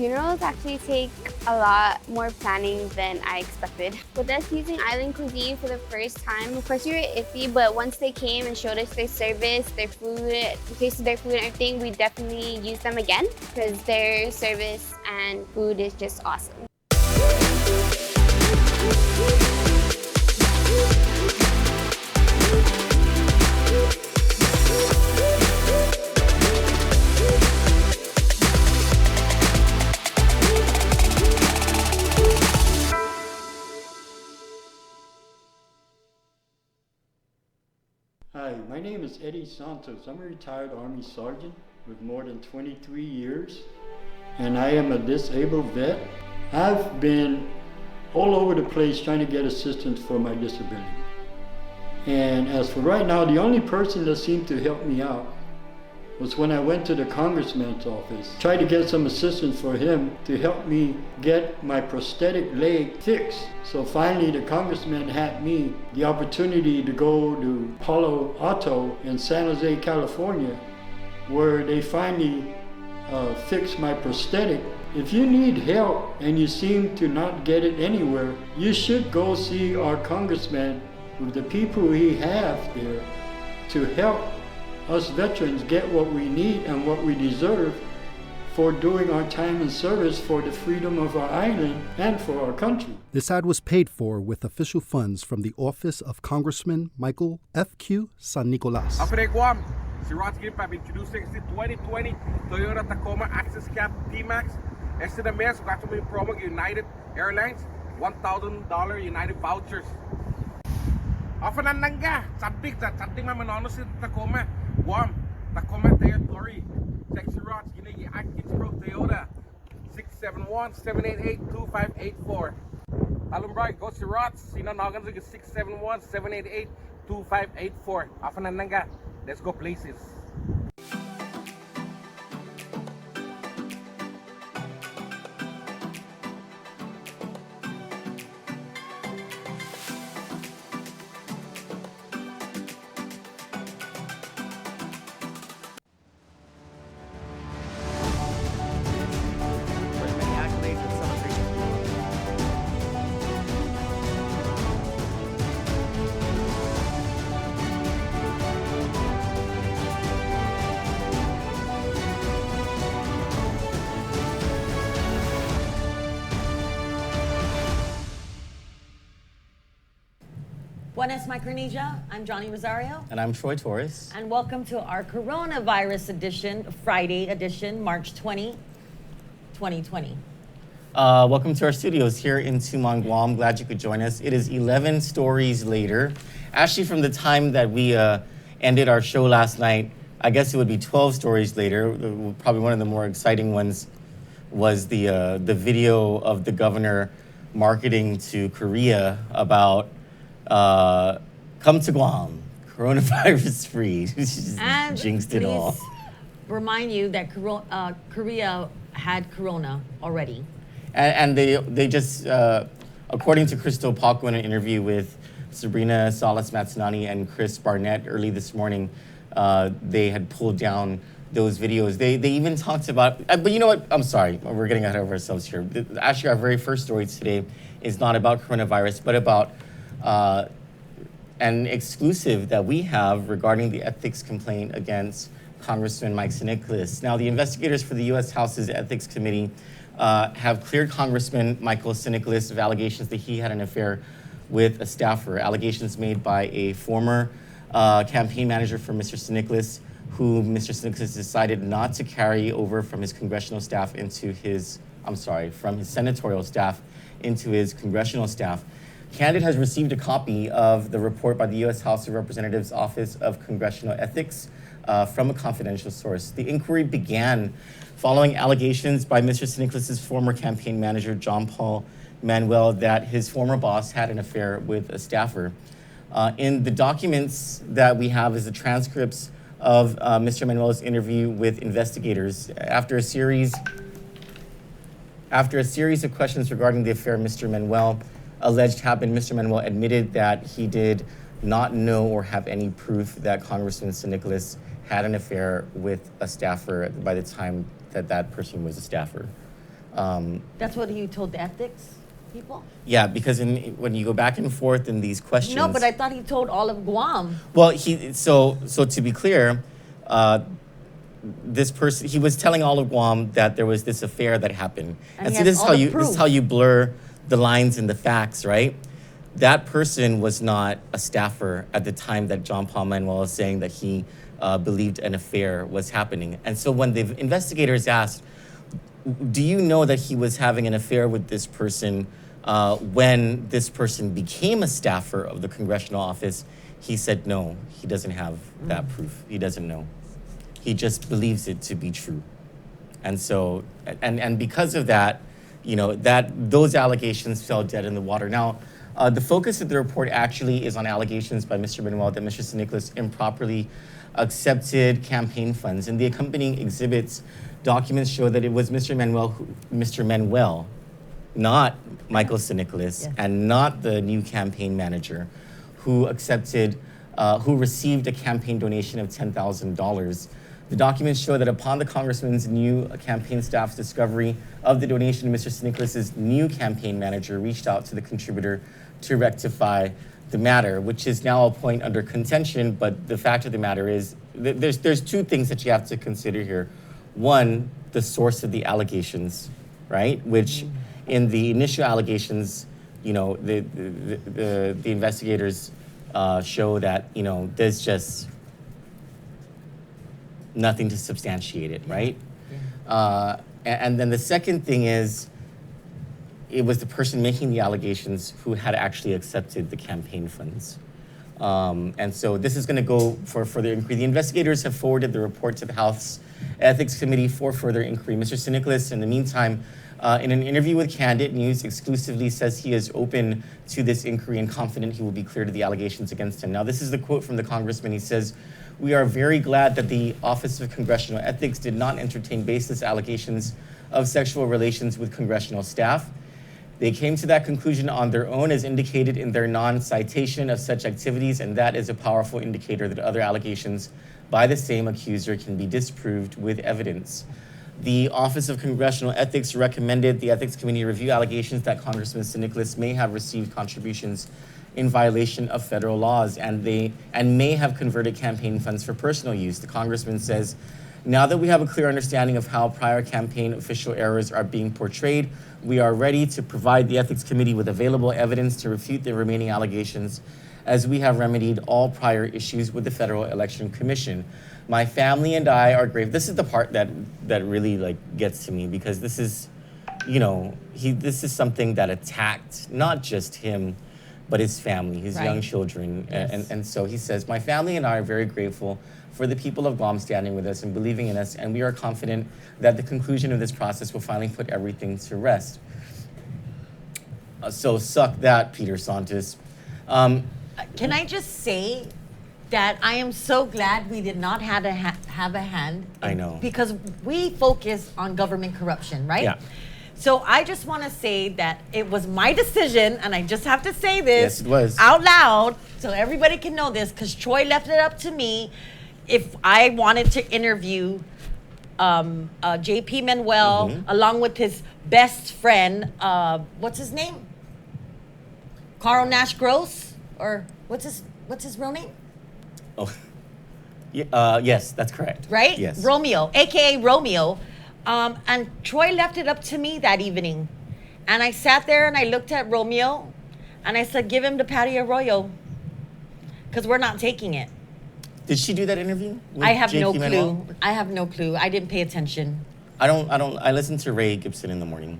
Funerals actually take a lot more planning than I expected. With us using island cuisine for the first time, of course we were iffy, but once they came and showed us their service, their food, we tasted their food and everything, we definitely use them again because their service and food is just awesome. Hi, my name is Eddie Santos. I'm a retired Army Sergeant with more than 23 years, and I am a disabled vet. I've been all over the place trying to get assistance for my disability. And as for right now, the only person that seemed to help me out was when I went to the congressman's office, tried to get some assistance for him to help me get my prosthetic leg fixed. So finally the congressman had me the opportunity to go to Palo Alto in San Jose, California, where they finally fixed my prosthetic. If you need help and you seem to not get it anywhere, you should go see our congressman with the people he has there to help us veterans get what we need and what we deserve for doing our time in service for the freedom of our island and for our country. This ad was paid for with official funds from the office of Congressman Michael F.Q. San Nicolas. After Guam, si Rod's Gimp introducing the 2020 Toyota Tacoma Access Cap T-Max. Este na mês, gasto mo yung promo ng United Airlines, $1,000 United vouchers. Offer na nangga, sabik man manono si Tacoma, Guam, Tacoma territory. Text si Rod's, ginagi Atkins Pro Toyota, 671-788-2584. Alumbray, go si Rod's, sinanagan sa 671-788-2584. Offer na nangga, let's go places. Buenas, Micronesia. I'm Johnny Rosario. And I'm Troy Torres. And welcome to our coronavirus edition, Friday edition, March 20, 2020. Welcome to our studios here in Tumon, Guam. Glad you could join us. It is 11 stories later. Actually, from the time that we ended our show last night, I guess it would be 12 stories later. Probably one of the more exciting ones was the video of the governor marketing to Korea about come to Guam, coronavirus free. And jinxed it all. Remind you that Korea had corona already. And they just, according to Crystal Paco in an interview with Sabrina Salas Matsunani and Chris Barnett early this morning, they had pulled down those videos. They even talked about, but you know what? I'm sorry, we're getting ahead of ourselves here. Actually, our very first story today is not about coronavirus, but about an exclusive that we have regarding the ethics complaint against Congressman Mike Nicholas. Now, the investigators for the U.S. House's Ethics Committee have cleared Congressman Michael Nicholas of allegations that he had an affair with a staffer, allegations made by a former campaign manager for Mr. Nicholas, who Mr. Nicholas decided not to carry over from his congressional staff into his, from his senatorial staff into his congressional staff. Kandit has received a copy of the report by the U.S. House of Representatives Office of Congressional Ethics from a confidential source. The inquiry began following allegations by Mr. Nicholas's former campaign manager, John Paul Manuel, that his former boss had an affair with a staffer. In the documents that we have is the transcripts of Mr. Manuel's interview with investigators. After a series of questions regarding the affair Mr. Manuel alleged happened, Mr. Manuel admitted that he did not know or have any proof that Congressman Nicholas had an affair with a staffer by the time that that person was a staffer. That's what you told the ethics people? Yeah, because when you go back and forth in these questions. No, but I thought he told all of Guam. Well, so to be clear, this person, he was telling all of Guam that there was this affair that happened. And see, he has all the this is proof. how you blur the lines in the facts, right? That person was not a staffer at the time that John Paul Manuel is saying that he believed an affair was happening. And so when the investigators asked, do you know that he was having an affair with this person when this person became a staffer of the congressional office? He said no, he doesn't have that proof. He doesn't know. He just believes it to be true. And so, and because of that, you know, those allegations fell dead in the water. Now, the focus of the report actually is on allegations by Mr. Manuel that Mr. San Nicolas improperly accepted campaign funds. And the accompanying exhibits documents show that it was Mr. Manuel, not Michael San Nicolas, and not the new campaign manager, who received a campaign donation of $10,000. The documents show that upon the congressman's new campaign staff's discovery of the donation, Mr. San Nicolas's new campaign manager reached out to the contributor to rectify the matter, which is now a point under contention. But the fact of the matter is, there's two things that you have to consider here. One, the source of the allegations, right? Which, in the initial allegations, you know, the investigators show that, you know, there's just nothing to substantiate it, right? And then the second thing is, it was the person making the allegations who had actually accepted the campaign funds. And so this is going to go for further inquiry. The investigators have forwarded the report to the House Ethics Committee for further inquiry. Mr. San Nicolas, in the meantime, in an interview with Kandit News, exclusively says he is open to this inquiry and confident he will be cleared of the allegations against him. Now, this is the quote from the congressman. He says, "We are very glad that the Office of Congressional Ethics did not entertain baseless allegations of sexual relations with congressional staff. They came to that conclusion on their own, as indicated in their non-citation of such activities, and that is a powerful indicator that other allegations by the same accuser can be disproved with evidence." The Office of Congressional Ethics recommended the Ethics Committee review allegations that Congressman San Nicolas may have received contributions in violation of federal laws and may have converted campaign funds for personal use. The congressman says, "Now that we have a clear understanding of how prior campaign official errors are being portrayed, we are ready to provide the Ethics Committee with available evidence to refute the remaining allegations, as we have remedied all prior issues with the Federal Election Commission. My family and I are grateful." This is the part that really like gets to me, because this is, you know, this is something that attacked not just him, but his family, his young children. Yes. And so he says, "My family and I are very grateful for the people of Guam standing with us and believing in us, and we are confident that the conclusion of this process will finally put everything to rest." So suck that, Peter Santos. Can I just say that I am so glad we did not have a hand. I know. Because we focus on government corruption, right? Yeah. So I just want to say that it was my decision, and I just have to say this Yes, it was. out loud so everybody can know this, because Troy left it up to me if I wanted to interview JP Manuel along with his best friend, what's his name? Carl Nash Gross? Or what's his real name? Oh, yeah, yes, that's correct. Right? Yes. Romeo, AKA Romeo. And Troy left it up to me that evening. And I sat there and I looked at Romeo and I said, "Give him the Patty Arroyo, because we're not taking it." Did she do that interview with I have no JP clue. Manuel? I have no clue. I didn't pay attention. I listen to Ray Gibson in the morning.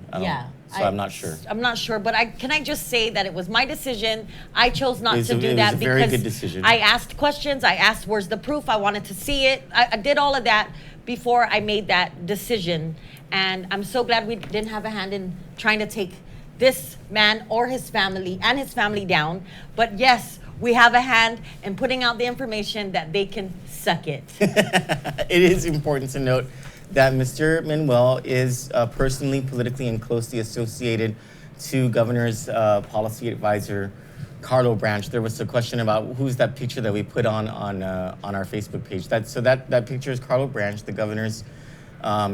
I'm not sure. I'm not sure, but can I just say that it was my decision. I chose not to It do was that a because very good decision. I asked questions. I asked, "Where's the proof?" I wanted to see it. I did all of that before I made that decision. And I'm so glad we didn't have a hand in trying to take this man or his family down. But yes, we have a hand in putting out the information that they can suck it. It is important to note that Mr. Manuel is personally, politically, and closely associated to Governor's policy advisor, Carlo Branch. There was a question about who's that picture that we put on our Facebook page. That picture is Carlo Branch, the Governor's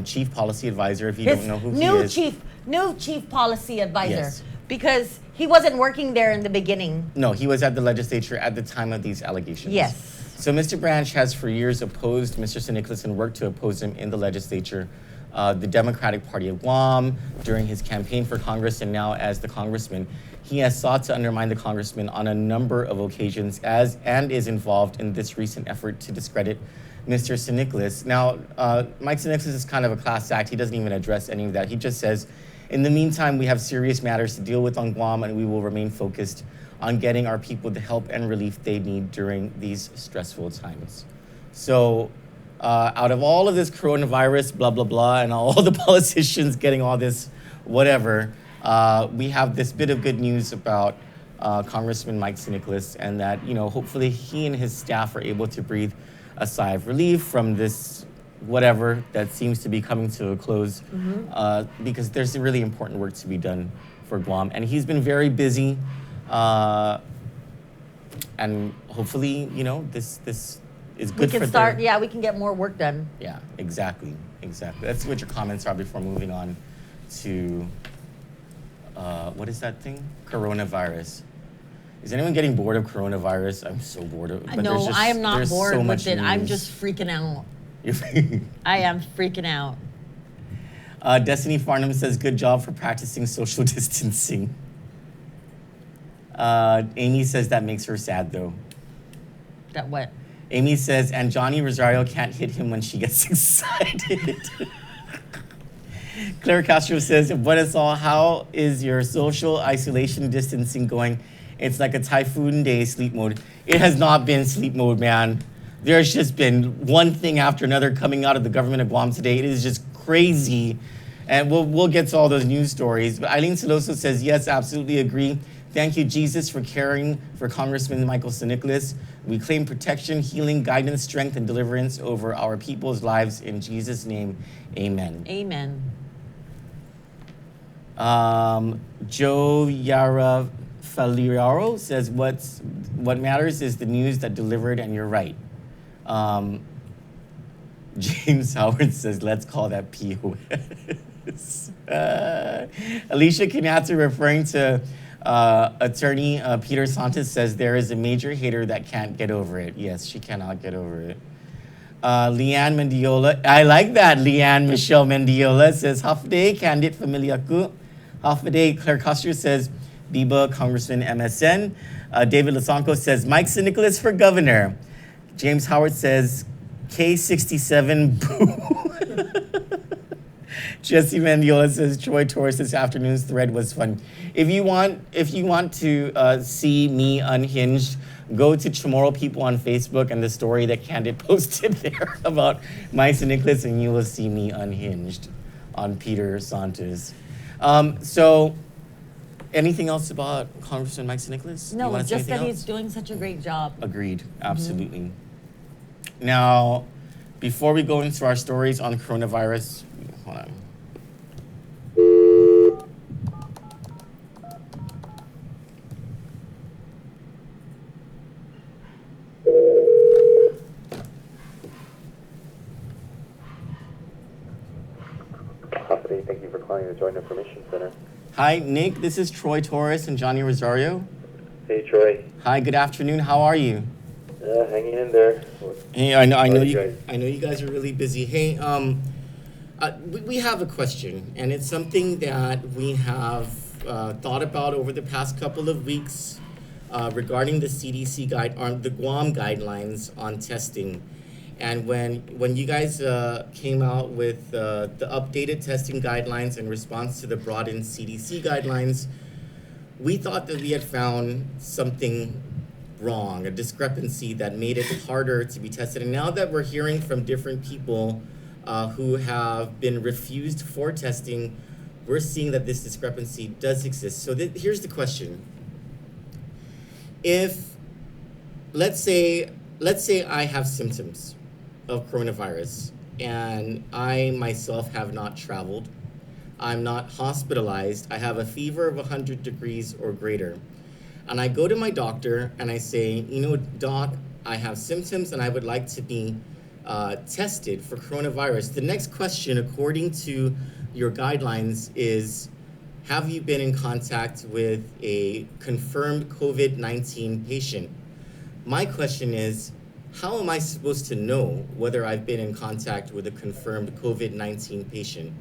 chief policy advisor. If you don't know who he is, Chief new chief policy advisor? Yes. Because he wasn't working there in the beginning. No, he was at the legislature at the time of these allegations. Yes. So Mr. Branch has for years opposed Mr. St. Nicholas and worked to oppose him in the legislature, the Democratic Party of Guam, during his campaign for Congress and now as the congressman. He has sought to undermine the congressman on a number of occasions and is involved in this recent effort to discredit Mr. St. Nicholas. Now, Mike St. Nicholas is kind of a class act. He doesn't even address any of that. He just says, in the meantime, we have serious matters to deal with on Guam and we will remain focused on getting our people the help and relief they need during these stressful times. So out of all of this coronavirus, blah, blah, blah, and all the politicians getting all this whatever, we have this bit of good news about Congressman Mike St. Nicholas, and that, you know, hopefully he and his staff are able to breathe a sigh of relief from this whatever that seems to be coming to a close, because there's really important work to be done for Guam. And he's been very busy, and hopefully, you know, this is good We can for start, their- yeah, we can get more work done. Yeah, exactly. That's what your comments are before moving on to, what is that thing? Coronavirus. Is anyone getting bored of coronavirus? I'm so bored of it. But No, I am not there's bored so with much it. I'm news. just freaking out. You're- I am freaking out. Destiny Farnham says, good job for practicing social distancing. Amy says that makes her sad, though. That what? Amy says, and Johnny Rosario can't hit him when she gets excited. Claire Castro says, buenas all, how is your social isolation distancing going? It's like a typhoon day sleep mode. It has not been sleep mode, man. There's just been one thing after another coming out of the government of Guam today. It is just crazy. And we'll get to all those news stories. But Eileen Celoso says, yes, absolutely agree. Thank you, Jesus, for caring for Congressman Michael St. Nicholas. We claim protection, healing, guidance, strength, and deliverance over our people's lives. In Jesus' name, amen. Amen. Joe Yara Faliaro says, what matters is the news that delivered, and you're right. James Howard says, let's call that POS. Alicia Kanata, referring to attorney Peter Santos, says there is a major hater that can't get over it. Yes, she cannot get over it. Leanne Mendiola, I like that. Leanne Michelle Mendiola says, half day, Kandit familia ko. Half a day, Claire Custer says, Biba, Congressman MSN. David Lasanko says, Mike St. Nicholas for governor. James Howard says, K67 boo. Jesse Mendiola says, Troy Torres, this afternoon's thread was fun. If you want to see me unhinged, go to Chamorro People on Facebook and the story that Kandit posted there about Mike St. Nicholas, and you will see me unhinged on Peter Santos. So, anything else about Congressman Mike St. Nicholas? You No, wanna say just that anything he's else? doing such a great job. Agreed, absolutely. Now, before we go into our stories on coronavirus, hold on. Thank you for calling the Joint Information Center. Hi, Nick, this is Troy Torres and Johnny Rosario. Hey, Troy. Hi, good afternoon, how are you? Hanging in there. Hey, I know How are you. you guys? I know you guys are really busy. Hey, we have a question, and it's something that we have thought about over the past couple of weeks regarding the CDC the Guam guidelines on testing. And when you guys came out with the updated testing guidelines in response to the broadened CDC guidelines, we thought that we had found something wrong, a discrepancy that made it harder to be tested. And now that we're hearing from different people who have been refused for testing, we're seeing that this discrepancy does exist. So here's the question. If, let's say I have symptoms of coronavirus and I myself have not traveled, I'm not hospitalized, I have a fever of 100 degrees or greater, and I go to my doctor and I say, you know, doc, I have symptoms and I would like to be tested for coronavirus. The next question, according to your guidelines, is have you been in contact with a confirmed COVID-19 patient? My question is, how am I supposed to know whether I've been in contact with a confirmed COVID-19 patient?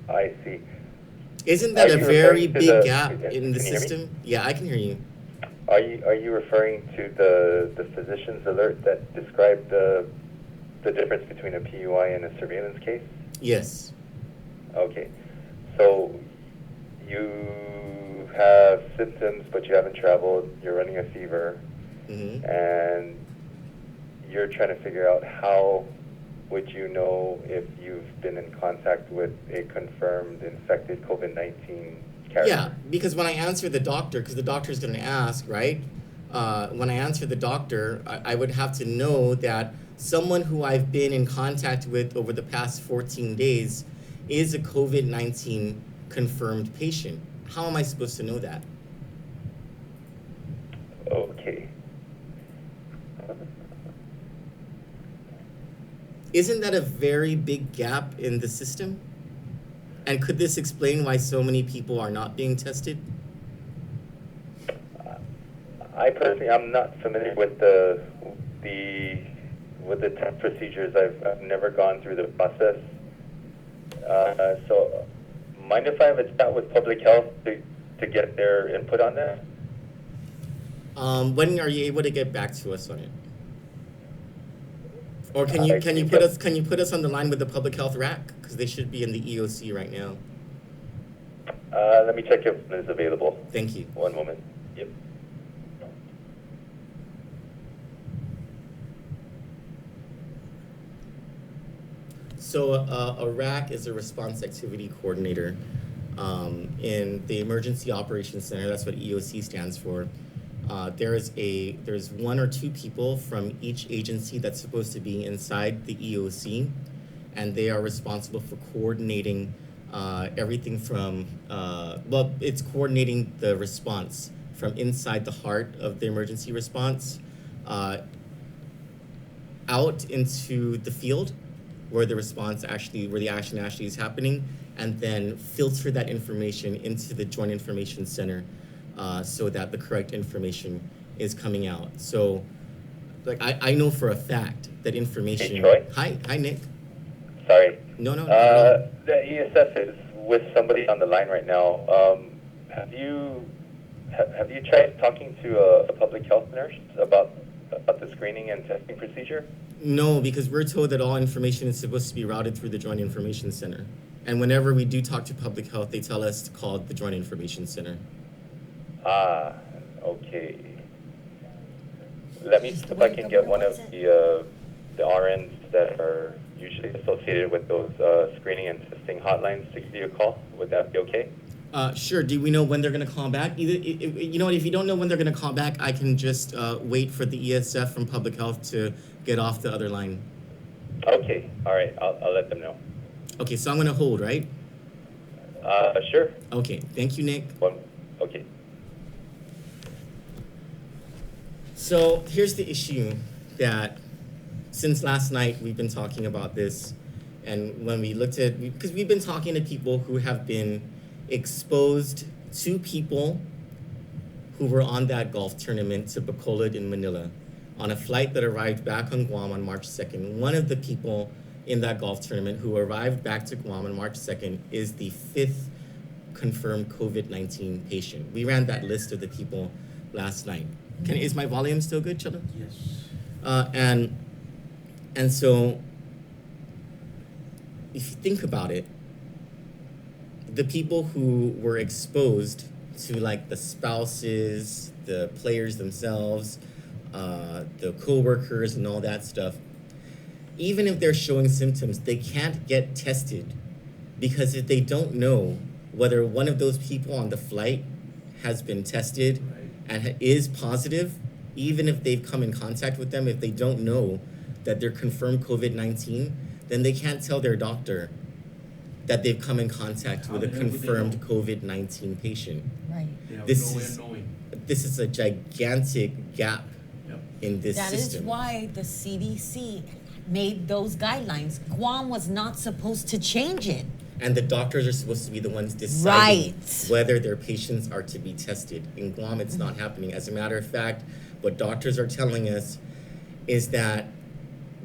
I see. Isn't that Are a you very referring to big the- gap can in the you hear me? system? Yeah, I can hear you. Are you referring to the physician's alert that described the difference between a PUI and a surveillance case? Yes. Okay. So you have symptoms, but you haven't traveled. You're running a fever, Hmm. and you're trying to figure out how would you know if you've been in contact with a confirmed infected COVID-19 carrier? Yeah, because when I answer the doctor, because the doctor is going to ask, right? When I answer the doctor, I would have to know that someone who I've been in contact with over the past 14 days is a COVID-19 confirmed patient. How am I supposed to know that? Okay. Isn't that a very big gap in the system? And could this explain why so many people are not being tested? I personally, I'm not familiar with the test procedures. I've never gone through the process. So, mind if I have a chat with public health to get their input on that? When are you able to get back to us on it? Or can I you think put us on the line with the public health rack, because they should be in the EOC right now. Let me check if it's available. Thank you. One moment. Yep. So a RAC is a response activity coordinator in the Emergency Operations Center. That's what EOC stands for. There's one or two people from each agency that's supposed to be inside the EOC, and they are responsible for coordinating everything from, it's coordinating the response from inside the heart of the emergency response out into the field where the action actually is happening, and then filter that information into the Joint Information Center so that the correct information is coming out. So, like, I know for a fact that information. Hey, Troy? Hi, Nick. Sorry. No. The ESF is with somebody on the line right now. Have you tried talking to a public health nurse about the screening and testing procedure? No, because we're told that all information is supposed to be routed through the Joint Information Center. And whenever we do talk to public health, they tell us to call the Joint Information Center. Ah, okay. Let me see if I can get one of the RNs that are usually associated with those screening and testing hotlines to give you a call. Would that be okay? Sure. Do we know when they're going to call back? You know what? If you don't know when they're going to call back, I can just wait for the ESF from Public Health to get off the other line. Okay. All right. I'll let them know. Okay. So I'm going to hold, right? Sure. Okay. Thank you, Nick. Okay. So here's the issue that since last night we've been talking about this, and when we looked at, because we've been talking to people who have been exposed to people who were on that golf tournament to Bacolod in Manila on a flight that arrived back on Guam on March 2nd. One of the people in that golf tournament who arrived back to Guam on March 2nd is the 5th confirmed COVID-19 patient. We ran that list of the people last night. Is my volume still good, Chilla? Yes. And so, if you think about it, the people who were exposed to, like, the spouses, the players themselves, the co-workers and all that stuff, even if they're showing symptoms, they can't get tested, because if they don't know whether one of those people on the flight has been tested and is positive, even if they've come in contact with them, if they don't know that they're confirmed COVID-19, then they can't tell their doctor that they've come in contact with a confirmed COVID-19 patient. Right. This is a gigantic gap in this That system. is why the CDC made those guidelines. Guam was not supposed to change it. And the doctors are supposed to be the ones deciding Right. whether their patients are to be tested. In Guam, it's not happening. As a matter of fact, what doctors are telling us is that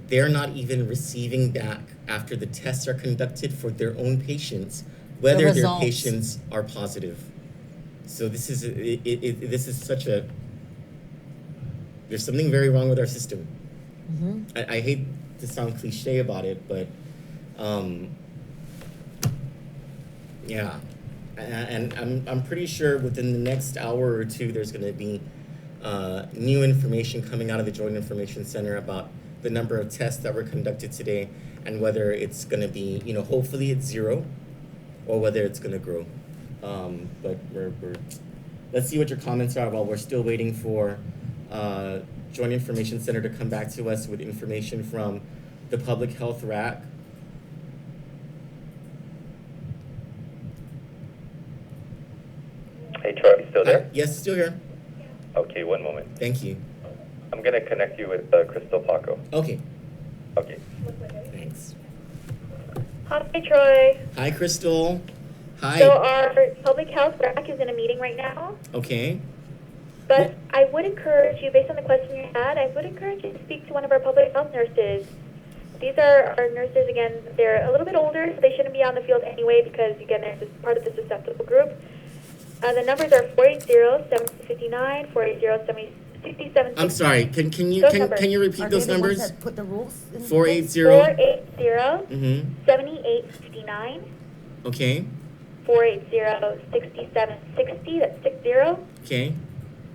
they're not even receiving back after the tests are conducted for their own patients whether their results. patients are positive. So this is this is such a, there's something very wrong with our system. I hate to sound cliche about it, but yeah, and I'm pretty sure within the next hour or two there's going to be new information coming out of the Joint Information Center about the number of tests that were conducted today and whether it's going to be, you know, hopefully it's zero or whether it's going to grow. But we're let's see what your comments are while we're still waiting for Joint Information Center to come back to us with information from the Public Health RAC. Hey, Troy, you still there? Yes, still here. Okay, one moment. Thank you. I'm gonna connect you with Crystal Paco. Okay, Okay. thanks. Hi, Troy. Hi, Crystal. Hi. So our public health RAC is in a meeting right now, Okay. but I would encourage you, based on the question you had, I would encourage you to speak to one of our public health nurses. These are our nurses, again, they're a little bit older, so they shouldn't be on the field anyway because, again, they're just part of the susceptible group. The numbers are 480-7059, 480-7067. I'm sorry. Can you Those numbers. can you repeat Are those they the ones numbers? that put the rules in 480. 480-7859, Okay. 480-6760, that's 60, Okay.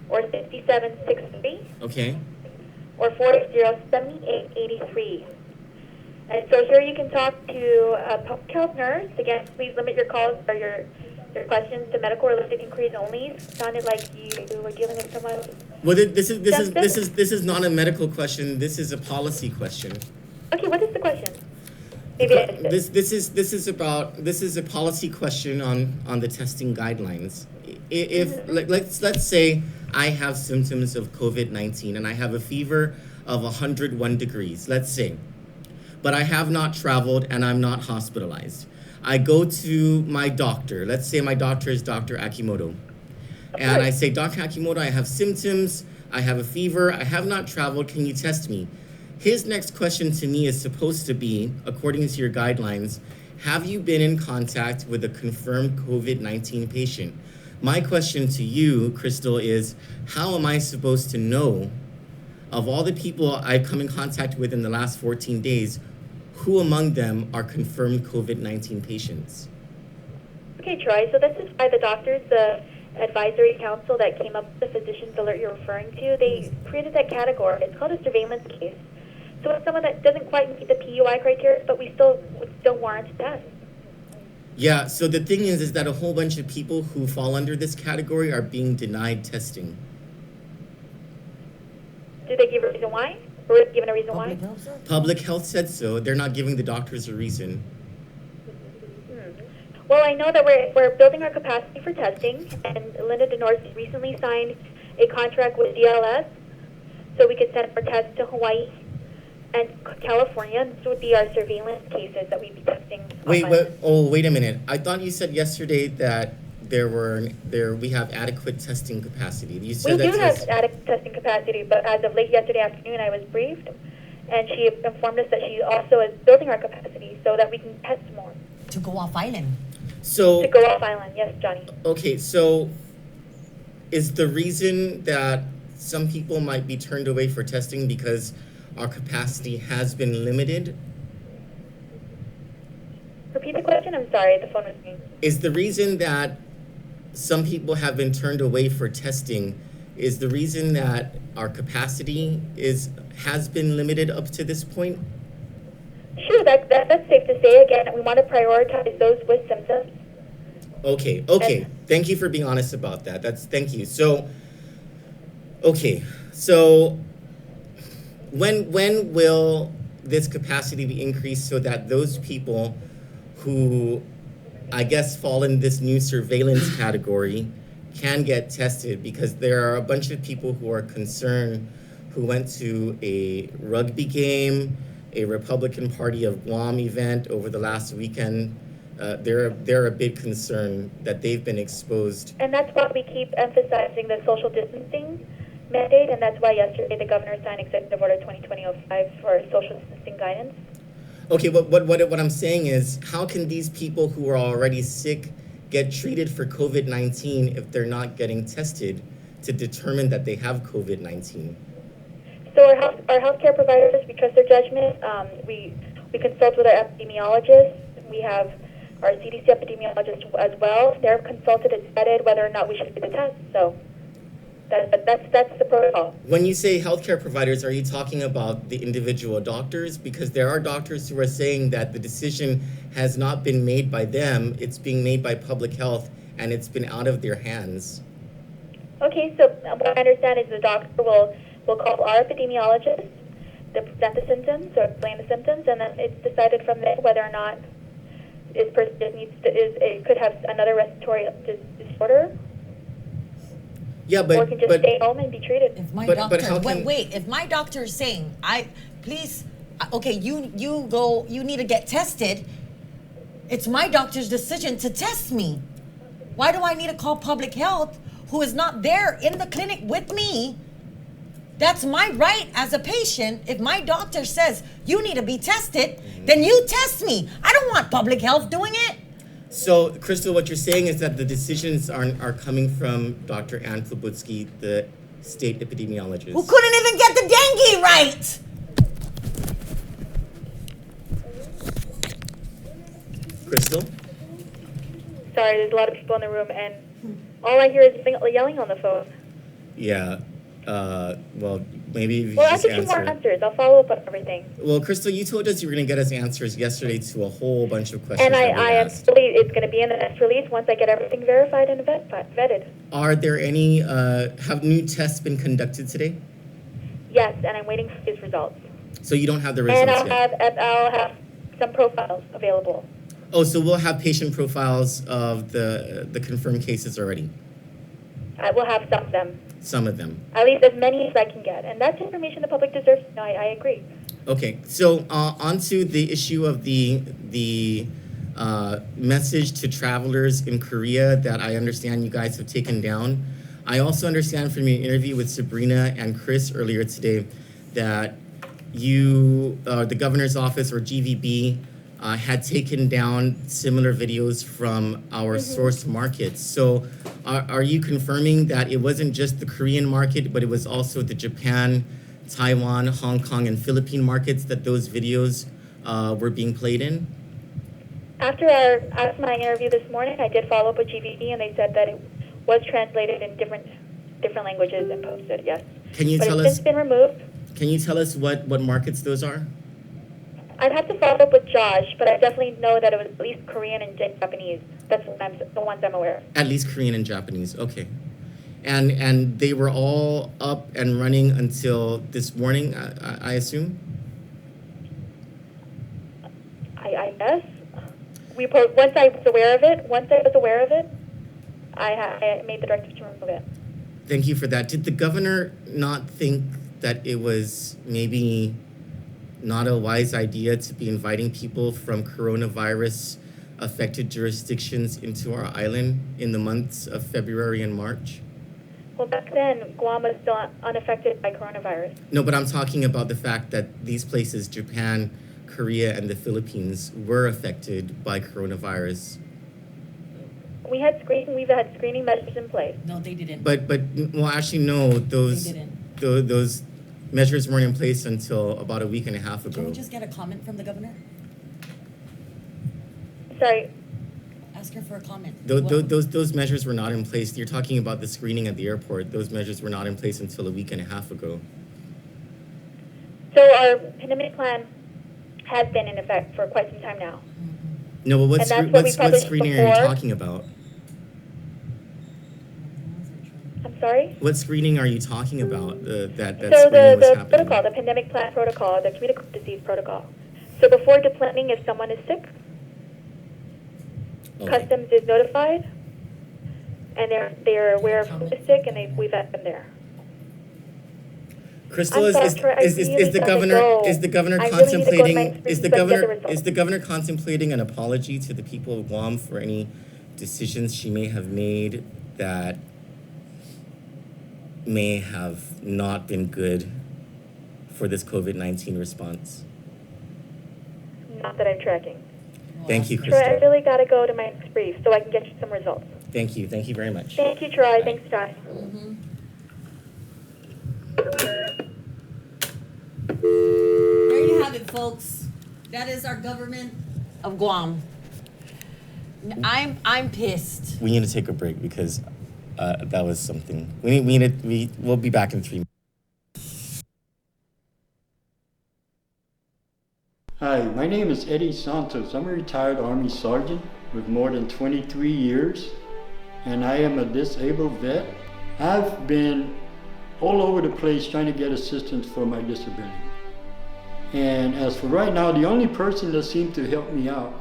or 6763. Okay. or 480-7883. And so here you can talk to a public health nurse. Again, please limit your calls or your questions to medical realistic inquiries only. It sounded like you were dealing with someone. Well, this is not a medical question. This is a policy question. Okay, what is the question? Maybe I missed it. This is a policy question on the testing guidelines. If let's say I have symptoms of COVID-19 and I have a fever of 101 degrees, let's say, but I have not traveled and I'm not hospitalized. I go to my doctor. Let's say my doctor is Dr. Akimoto. And I say, Dr. Akimoto, I have symptoms, I have a fever, I have not traveled, can you test me? His next question to me is supposed to be, according to your guidelines, have you been in contact with a confirmed COVID-19 patient? My question to you, Crystal, is how am I supposed to know, of all the people I've come in contact with in the last 14 days, who among them are confirmed COVID-19 patients? Okay, Troy, so this is by the doctors, the advisory council that came up with the physician's alert you're referring to. They created that category. It's called a surveillance case. So it's someone that doesn't quite meet the PUI criteria, but we still warrant a test. Yeah, so the thing is that a whole bunch of people who fall under this category are being denied testing. Did they give a reason why? Or was given a reason why? Public health said so. They're not giving the doctors a reason. Well, I know that we're building our capacity for testing, and Linda DeNorse recently signed a contract with DLS, so we could send our tests to Hawaii and California, and this would be our surveillance cases that we'd be testing. Wait a minute. I thought you said yesterday that we have adequate testing capacity. You said We do have adequate testing capacity, but as of late yesterday afternoon, I was briefed, and she informed us that she also is building our capacity so that we can test more. To go off island. So To go off island, yes, Johnny. okay, so is the reason that some people might be turned away for testing because our capacity has been limited? Repeat the question. I'm sorry, the phone was ringing. Is the reason that some people have been turned away for testing is the reason that our capacity has been limited up to this point? Sure, that's safe to say. Again, we want to prioritize those with symptoms. Okay. Thank you for being honest about that. Thank you. So, okay. So, when will this capacity be increased so that those people who, I guess, fall in this new surveillance category can get tested? Because there are a bunch of people who are concerned who went to a rugby game, a Republican Party of Guam event over the last weekend, they're a big concern that they've been exposed. And that's why we keep emphasizing the social distancing mandate, and that's why yesterday the governor signed Executive Order 2020-05 for social distancing guidance. Okay, what I'm saying is, how can these people who are already sick get treated for COVID-19 if they're not getting tested to determine that they have COVID-19? So our healthcare providers, we trust their judgment. We consult with our epidemiologists. We have our CDC epidemiologist as well. They're consulted and vetted whether or not we should do the test. So that's the protocol. When you say healthcare providers, are you talking about the individual doctors? Because there are doctors who are saying that the decision has not been made by them, it's being made by public health, and it's been out of their hands. Okay, so what I understand is the doctor will call our epidemiologist to present the symptoms or explain the symptoms, and then it's decided from there whether or not it could have another respiratory disorder. Yeah, or can just stay home and be treated. If my But doctor, how can- wait, if my doctor is saying, okay, you need to get tested, it's my doctor's decision to test me. Why do I need to call public health, who is not there in the clinic with me? That's my right as a patient. If my doctor says you need to be tested, then you test me. I don't want public health doing it. So, Crystal, what you're saying is that the decisions are coming from Dr. Ann Klubutsky, the state epidemiologist. Who couldn't even get the dengue right. Crystal? Sorry, there's a lot of people in the room, and all I hear is yelling on the phone. Yeah. Well, maybe if you Well, I'll just get you more answer. answers. I'll follow up on everything. Well, Crystal, you told us you were going to get us answers yesterday to a whole bunch of questions And that we I am asked. it's going to be in the next release once I get everything verified and vetted. Are there any, have new tests been conducted today? Yes, and I'm waiting for his results. So you don't have the And results yet? I'll have some profiles available. Oh, so we'll have patient profiles of the confirmed cases already? I will have some of them. Some of them. At least as many as I can get. And that's information the public deserves to know. I agree. Okay, so onto the issue of the message to travelers in Korea that I understand you guys have taken down. I also understand from your interview with Sabrina and Chris earlier today that you, the governor's office or GVB, had taken down similar videos from our source markets. So are you confirming that it wasn't just the Korean market, but it was also the Japan, Taiwan, Hong Kong, and Philippine markets that those videos were being played in? After my interview this morning, I did follow up with GVB, and they said that it was translated in different languages and posted, yes. Can you but tell it's us? since been removed. Can you tell us what markets those are? I'd have to follow up with Josh, but I definitely know that it was at least Korean and Japanese. That's the ones I'm aware of. At least Korean and Japanese. Okay. And they were all up and running until this morning, I assume? I guess. Once I was aware of it, I made the directive to remove it. Thank you for that. Did the governor not think that it was maybe not a wise idea to be inviting people from coronavirus affected jurisdictions into our island in the months of February and March? Well, back then, Guam was still unaffected by coronavirus. No, but I'm talking about the fact that these places, Japan, Korea, and the Philippines, were affected by coronavirus. We've had screening measures in place. No, they didn't. But well, actually, no, those They didn't. those measures weren't in place until about a week and a half ago. Can we just get a comment from the governor? Sorry. Ask her for a comment. Those measures were not in place. You're talking about the screening at the airport. Those measures were not in place until a week and a half ago. So our pandemic plan has been in effect for quite some time now. No, but And that's what we what published screening are you before. talking about? I'm sorry? What screening are you talking about? That So screening was the happening? protocol, the pandemic plan protocol, the communicable disease protocol. So before deplaning, if someone is sick, Okay. Customs is notified, and they're aware of who is sick, and we vet them there. Crystal, I'm sorry, Troy, I really gotta go. is the governor I really need to go to my contemplating experience so I can get the results. is the governor contemplating an apology to the people of Guam for any decisions she may have made that may have not been good for this COVID-19 response? Not that I'm tracking. Thank you, Troy, Crystal. I really gotta go to my next brief so I can get you some results. Thank you very much. Thank you, Troy. Thanks, Josh. There you have it, folks. That is our government of Guam. I'm pissed. We need to take a break because that was something. We'll be back in 3 minutes. Hi, my name is Eddie Santos. I'm a retired Army Sergeant with more than 23 years, and I am a disabled vet. I've been all over the place trying to get assistance for my disability. And as for right now, the only person that seemed to help me out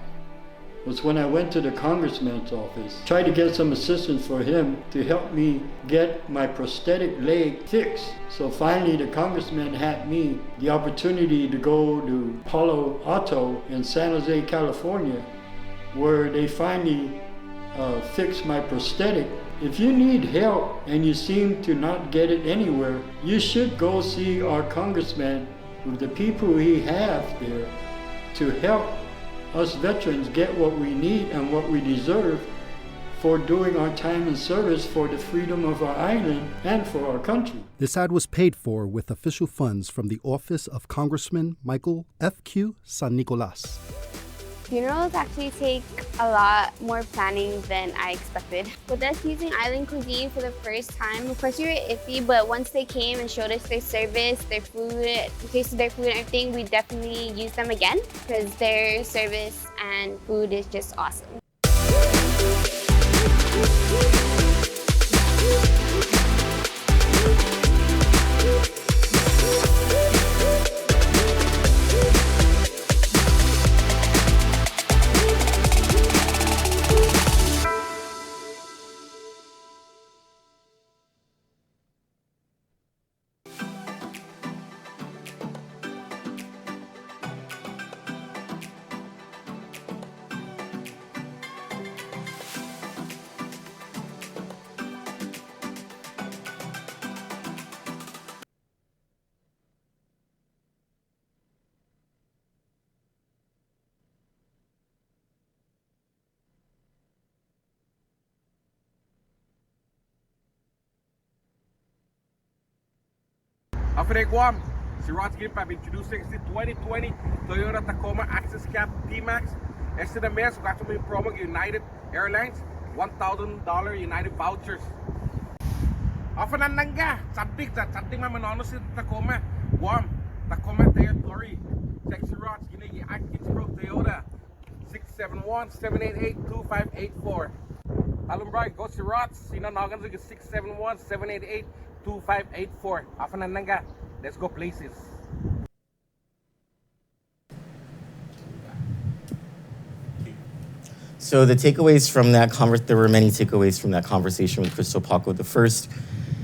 was when I went to the congressman's office, tried to get some assistance for him to help me get my prosthetic leg fixed. So finally the congressman had me the opportunity to go to Palo Alto in San Jose, California, where they finally fixed my prosthetic. If you need help and you seem to not get it anywhere, you should go see our congressman with the people he has there to help us veterans get what we need and what we deserve for doing our time in service for the freedom of our island and for our country. This ad was paid for with official funds from the office of Congressman Michael F.Q. San Nicolas. Funerals actually take a lot more planning than I expected. With us using island cuisine for the first time, of course we were iffy, but once they came and showed us their service, their food, tasted their food and everything, we definitely use them again because their service and food is just awesome. After Guam, si Rod's Gimpap introducing the 2020 Toyota Tacoma Access Cap T-Max. Este na mês, gasto mo yung promo ng United Airlines, $1,000 United vouchers. After nananga, sabik sa something mamanono si Tacoma, Guam, Tacoma territory. Sexy Rods, ginagi Atkins Pro Toyota, 671-788-2584. Alumbray, go si Rods, sinanagan sa 671-788-2584. After nananga, let's go places. So the takeaways from that there were many takeaways from that conversation with Crystal Paco. The first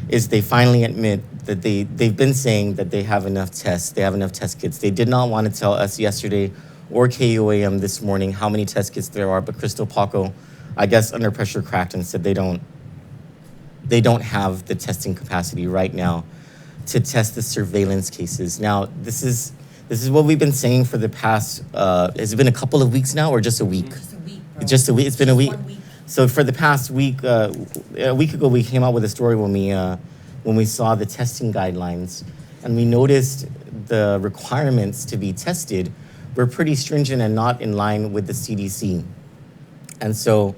is they finally admit that they've been saying that they have enough tests, they have enough test kits. They did not want to tell us yesterday or KUAM this morning how many test kits there are, but Crystal Paco, I guess under pressure, cracked and said they don't have the testing capacity right now to test the surveillance cases. Now, this is what we've been saying for the past, has it been a couple of weeks now or just a week? Just a week, bro. Just a week. It's been a week. 1 week. So for the past week, a week ago, we came out with a story when we saw the testing guidelines, and we noticed the requirements to be tested were pretty stringent and not in line with the CDC. And so,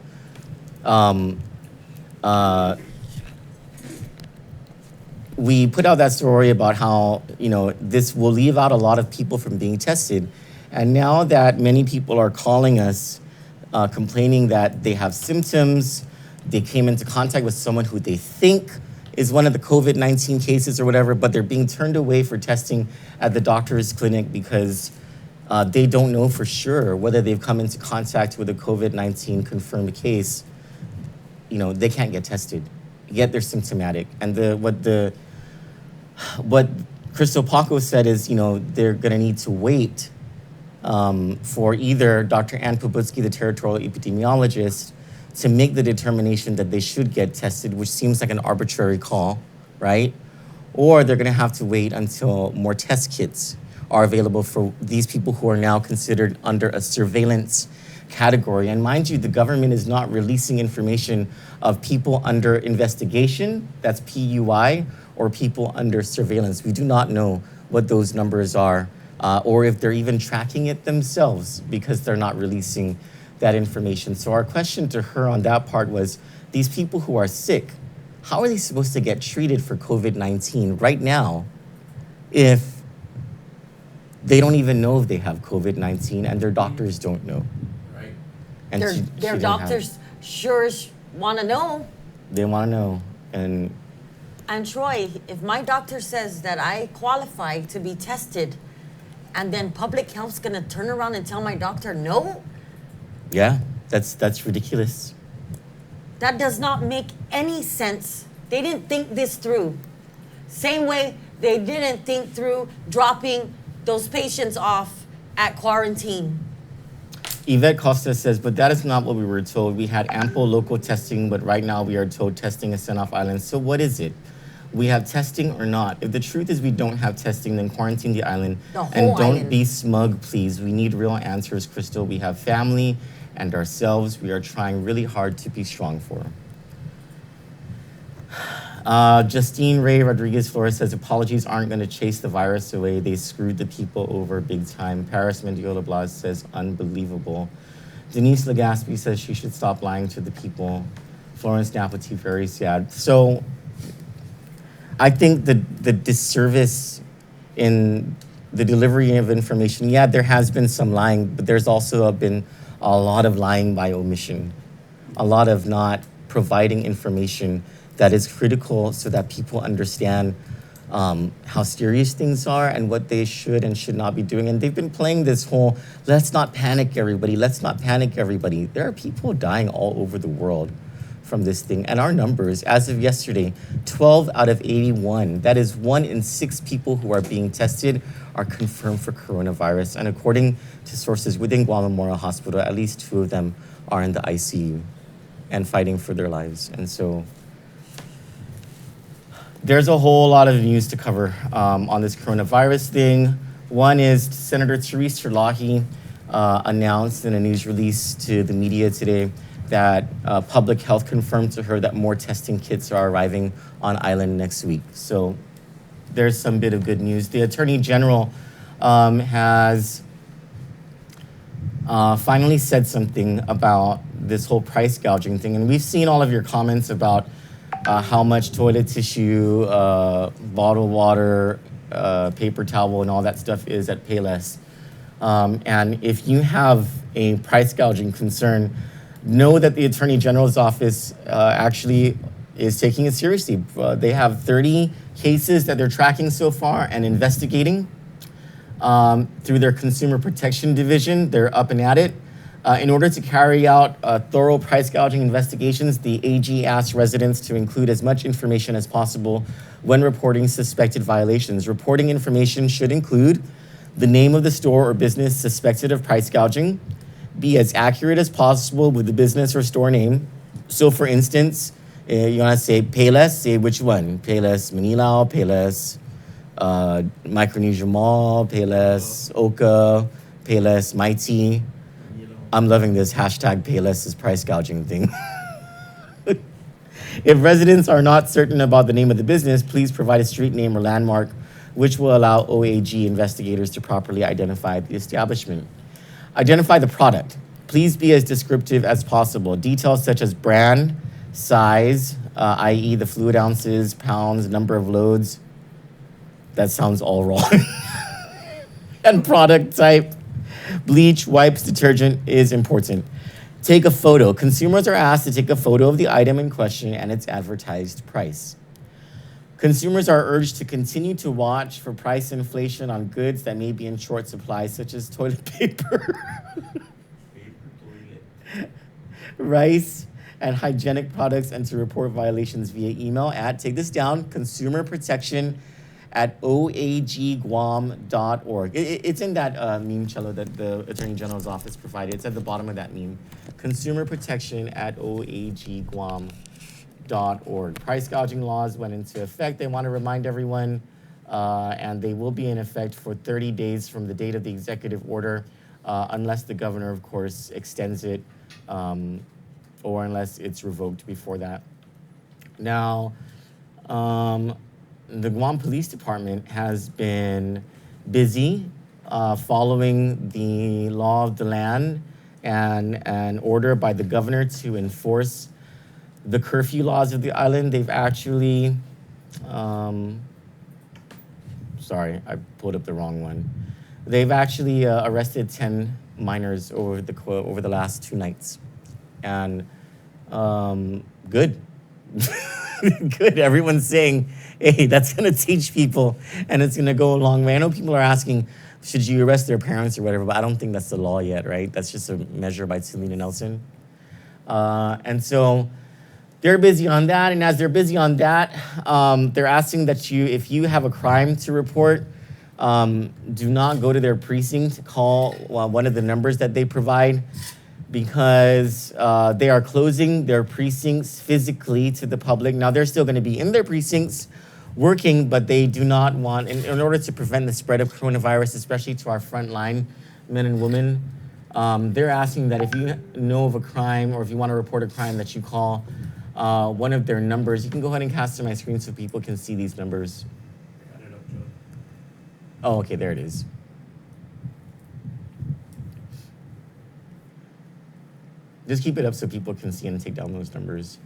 we put out that story about how, this will leave out a lot of people from being tested. And now that many people are calling us, complaining that they have symptoms, they came into contact with someone who they think is one of the COVID-19 cases or whatever, but they're being turned away for testing at the doctor's clinic because they don't know for sure whether they've come into contact with a COVID-19 confirmed case. They can't get tested, yet they're symptomatic. And what Crystal Paco said is, they're going to need to wait for either Dr. Ann Pobutsky, the territorial epidemiologist, to make the determination that they should get tested, which seems like an arbitrary call, right? Or they're going to have to wait until more test kits are available for these people who are now considered under a surveillance category. And mind you, the government is not releasing information of people under investigation, that's PUI, or people under surveillance. We do not know what those numbers are, or if they're even tracking it themselves, because they're not releasing that information. So our question to her on that part was, these people who are sick, how are they supposed to get treated for COVID-19 right now if they don't even know if they have COVID-19 and their doctors don't know? Right. And Their doctors sure want to know. They want to know. And Troy, if my doctor says that I qualify to be tested, and then public health's gonna turn around and tell my doctor no, yeah, that's ridiculous. that does not make any sense. They didn't think this through. Same way they didn't think through dropping those patients off at quarantine. Yvette Costa says, but that is not what we were told. We had ample local testing, but right now we are told testing is sent off island. So what is it? We have testing or not? If the truth is we don't have testing, then quarantine the island. And don't island. be smug, please. We need real answers, Crystal. We have family and ourselves. We are trying really hard to be strong for. Justine Ray Rodriguez Flores says, apologies aren't going to chase the virus away. They screwed the people over big time. Paris Mendiola Blas says, unbelievable. Denise Legaspi says she should stop lying to the people. Florence Napati, very sad. So I think the disservice in the delivery of information, yeah, there has been some lying, but there's also been a lot of lying by omission, a lot of not providing information that is critical so that people understand how serious things are and what they should and should not be doing. And they've been playing this whole, let's not panic everybody, let's not panic everybody. There are people dying all over the world from this thing. And our numbers, as of yesterday, 12 out of 81, that is 1 in 6 people who are being tested are confirmed for coronavirus. And according to sources within Guam Memorial Hospital, at least 2 of them are in the ICU and fighting for their lives. And so there's a whole lot of news to cover on this coronavirus thing. One is Senator Therese Terlahi announced in a news release to the media today that public health confirmed to her that more testing kits are arriving on island next week. So there's some bit of good news. The Attorney General has finally said something about this whole price gouging thing. And we've seen all of your comments about how much toilet tissue, bottled water, paper towel, and all that stuff is at Payless. And if you have a price gouging concern, know that the Attorney General's office actually is taking it seriously. They have 30 cases that they're tracking so far and investigating through their Consumer Protection Division. They're up and at it. In order to carry out thorough price gouging investigations, the AG asked residents to include as much information as possible when reporting suspected violations. Reporting information should include the name of the store or business suspected of price gouging, be as accurate as possible with the business or store name. So for instance, you want to say Payless, say which one? Payless Manila, Payless Micronesia Mall, Payless Oka, Payless Mighty. I'm loving this hashtag Payless is price gouging thing. If residents are not certain about the name of the business, please provide a street name or landmark, which will allow OAG investigators to properly identify the establishment. Identify the product. Please be as descriptive as possible. Details such as brand, size, i.e. the fluid ounces, pounds, number of loads. That sounds all wrong. And product type. Bleach, wipes, detergent is important. Take a photo. Consumers are asked to take a photo of the item in question and its advertised price. Consumers are urged to continue to watch for price inflation on goods that may be in short supply, such as toilet paper, rice, and hygienic products, and to report violations via email at, take this down, consumerprotection@gov.ph. at oagguam.org. It's in that meme, Cello, that the Attorney General's office provided. It's at the bottom of that meme. Consumer protection at oagguam.org. Price gouging laws went into effect. They want to remind everyone, and they will be in effect for 30 days from the date of the executive order, unless the governor, of course, extends it, or unless it's revoked before that. Now, the Guam Police Department has been busy following the law of the land and an order by the governor to enforce the curfew laws of the island. They've actually, sorry, I pulled up the wrong one. They've actually arrested 10 minors over the last 2 nights, and good. Good. Everyone's saying, hey, that's going to teach people and it's going to go a long way. I know people are asking, should you arrest their parents or whatever, but I don't think that's the law yet, right? That's just a measure by Selena Nelson. And so they're busy on that. And as they're busy on that, they're asking that if you have a crime to report, do not go to their precinct. Call one of the numbers that they provide, because they are closing their precincts physically to the public. Now, they're still going to be in their precincts working, but they do not want, in order to prevent the spread of coronavirus, especially to our frontline men and women, they're asking that if you know of a crime or if you want to report a crime, that you call one of their numbers. You can go ahead and cast to my screen so people can see these numbers. Oh, okay, there it is. Just keep it up so people can see and take down those numbers.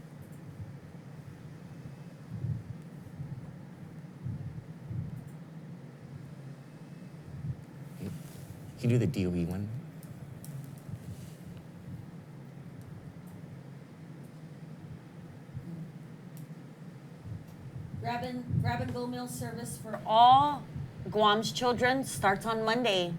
You can do the DOE one. Grab and go meal service for all Guam's children starts on Monday.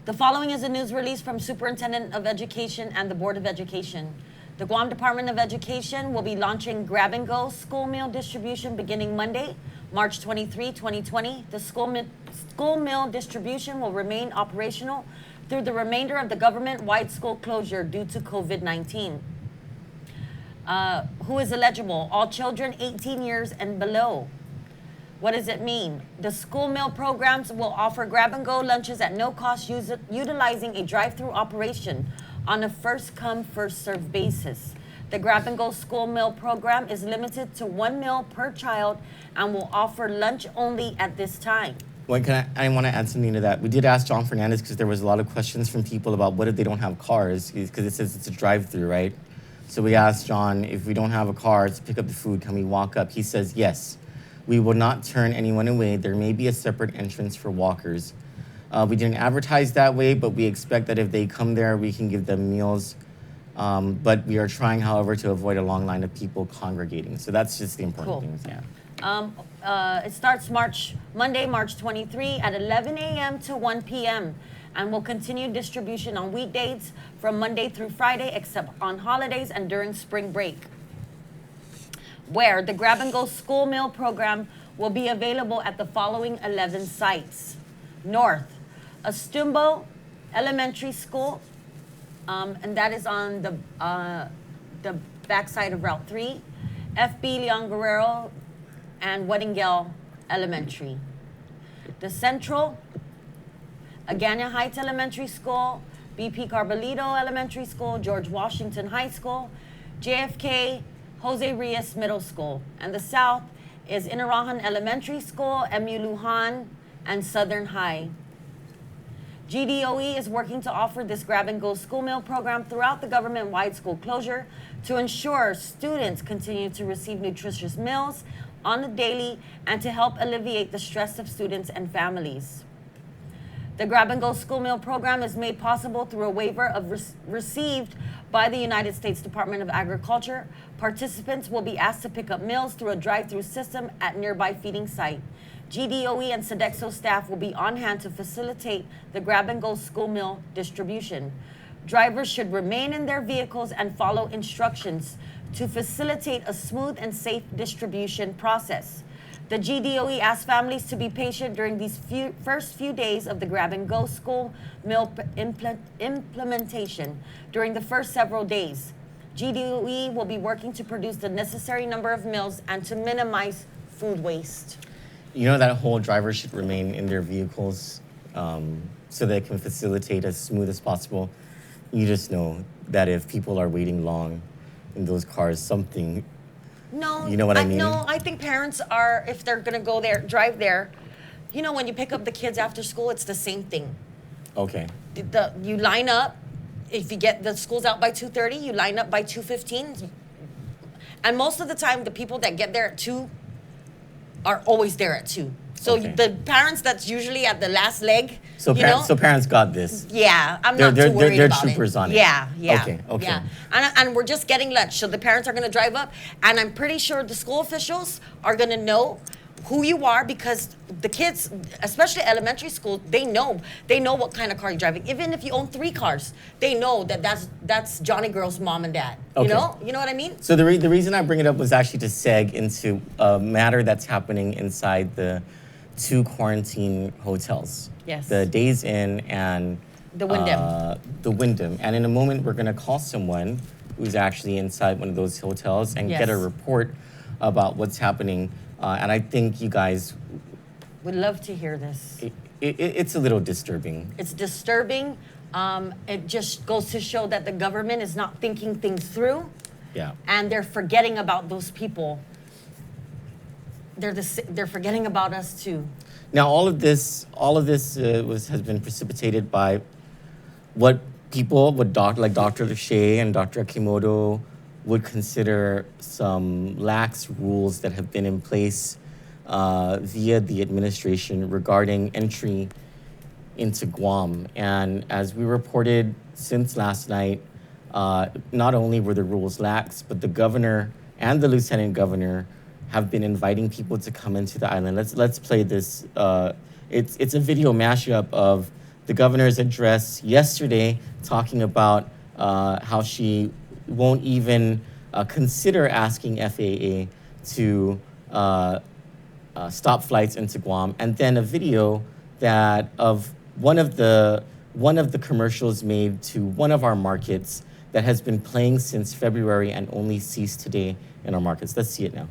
The following is a news release from Superintendent of Education and the Board of Education. The Guam Department of Education will be launching Grab and Go school meal distribution beginning Monday, March 23, 2020. The school meal distribution will remain operational through the remainder of the government-wide school closure due to COVID-19. Who is eligible? All children 18 years and below. What does it mean? The school meal programs will offer grab-and-go lunches at no cost, utilizing a drive-through operation on a first-come, first-served basis. The grab-and-go school meal program is limited to 1 meal per child and will offer lunch only at this time. Well, I want to add something to that. We did ask John Fernandez, because there was a lot of questions from people about what if they don't have cars, because it says it's a drive-through, right? So we asked John, if we don't have a car to pick up the food, can we walk up? He says yes. We will not turn anyone away. There may be a separate entrance for walkers. We didn't advertise that way, but we expect that if they come there, we can give them meals. But we are trying, however, to avoid a long line of people congregating. So that's just the important things, yeah. It starts Monday, March 23 at 11 a.m. to 1 p.m. and will continue distribution on weekdays from Monday through Friday, except on holidays and during spring break, where the grab-and-go school meal program will be available at the following 11 sites. North, Astumbo Elementary School, and that is on the backside of Route 3, FB Leon Guerrero, and Weddingale Elementary. The Central, Agana Heights Elementary School, BP Carbolito Elementary School, George Washington High School, JFK Jose Rios Middle School. And the South is Inarajan Elementary School, MU Lujan, and Southern High. GDOE is working to offer this grab-and-go school meal program throughout the government-wide school closure to ensure students continue to receive nutritious meals on the daily and to help alleviate the stress of students and families. The grab-and-go school meal program is made possible through a waiver received by the United States Department of Agriculture. Participants will be asked to pick up meals through a drive-through system at nearby feeding site. GDOE and Sodexo staff will be on hand to facilitate the grab-and-go school meal distribution. Drivers should remain in their vehicles and follow instructions to facilitate a smooth and safe distribution process. The GDOE asked families to be patient during these first few days of the grab-and-go school meal implementation. During the first several days, GDOE will be working to produce the necessary number of meals and to minimize food waste. You know that whole driver should remain in their vehicles so they can facilitate as smooth as possible. You just know that if people are waiting long in those cars, something. No, You know what I mean? No, I think parents are, if they're gonna go there, drive there. You know, when you pick up the kids after school, it's the same thing. Okay. You line up. If you get the school's out by 2:30, you line up by 2:15. And most of the time, the people that get there at 2 are always there at 2. So Okay. the parents that's usually at the last leg, So, you know, so parents got this. yeah, I'm They're- not they're- too worried they're about troopers it. on it. Yeah, yeah. Okay, okay. Yeah. And we're just getting lunch, so the parents are going to drive up, and I'm pretty sure the school officials are going to know who you are because the kids, especially elementary school, they know what kind of car you're driving. Even if you own 3 cars, they know that's Johnny Girl's mom and dad. Okay. You know what I mean? So the reason I bring it up was actually to seg into a matter that's happening inside the 2 quarantine hotels. Yes. The Days Inn and The Wyndham. The Wyndham. And in a moment, we're going to call someone who's actually inside one of those hotels and get a Yes. report about what's happening. And I think you guys, Would love to hear this. it's a little disturbing. It's disturbing. It just goes to show that the government is not thinking things through. Yeah. And they're forgetting about those people. They're forgetting about us too. Now, all of this has been precipitated by what people, like Dr. Lachey and Dr. Akimoto, would consider some lax rules that have been in place via the administration regarding entry into Guam. And as we reported since last night, not only were the rules lax, but the governor and the lieutenant governor have been inviting people to come into the island. Let's play this. It's a video mashup of the governor's address yesterday talking about how she won't even consider asking FAA to stop flights into Guam, and then a video that of one of the commercials made to one of our markets that has been playing since February and only ceased today in our markets. Let's see it now.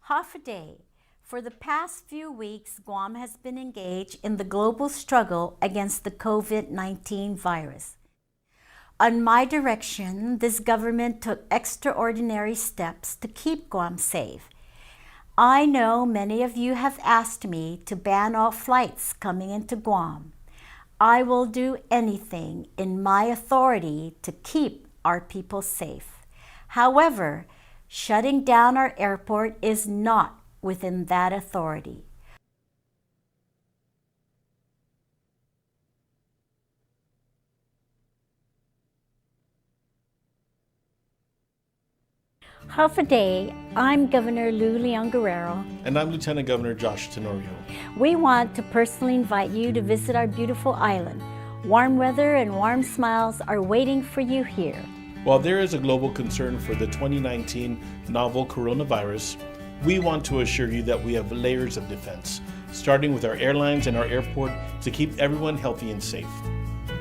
Half a day. For the past few weeks, Guam has been engaged in the global struggle against the COVID-19 virus. On my direction, this government took extraordinary steps to keep Guam safe. I know many of you have asked me to ban all flights coming into Guam. I will do anything in my authority to keep our people safe. However, shutting down our airport is not within that authority. Half a day, I'm Governor Lou Leon Guerrero. And I'm Lieutenant Governor Josh Tenorio. We want to personally invite you to visit our beautiful island. Warm weather and warm smiles are waiting for you here. While there is a global concern for the 2019 novel coronavirus, we want to assure you that we have layers of defense, starting with our airlines and our airport to keep everyone healthy and safe.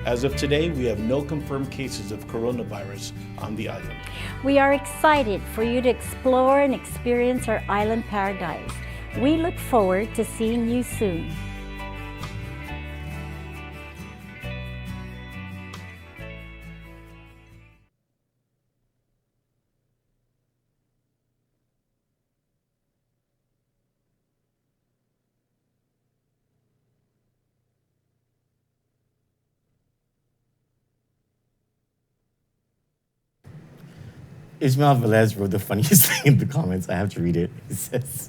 As of today, we have no confirmed cases of coronavirus on the island. We are excited for you to explore and experience our island paradise. We look forward to seeing you soon. Ismael Velez wrote the funniest thing in the comments. I have to read it. He says,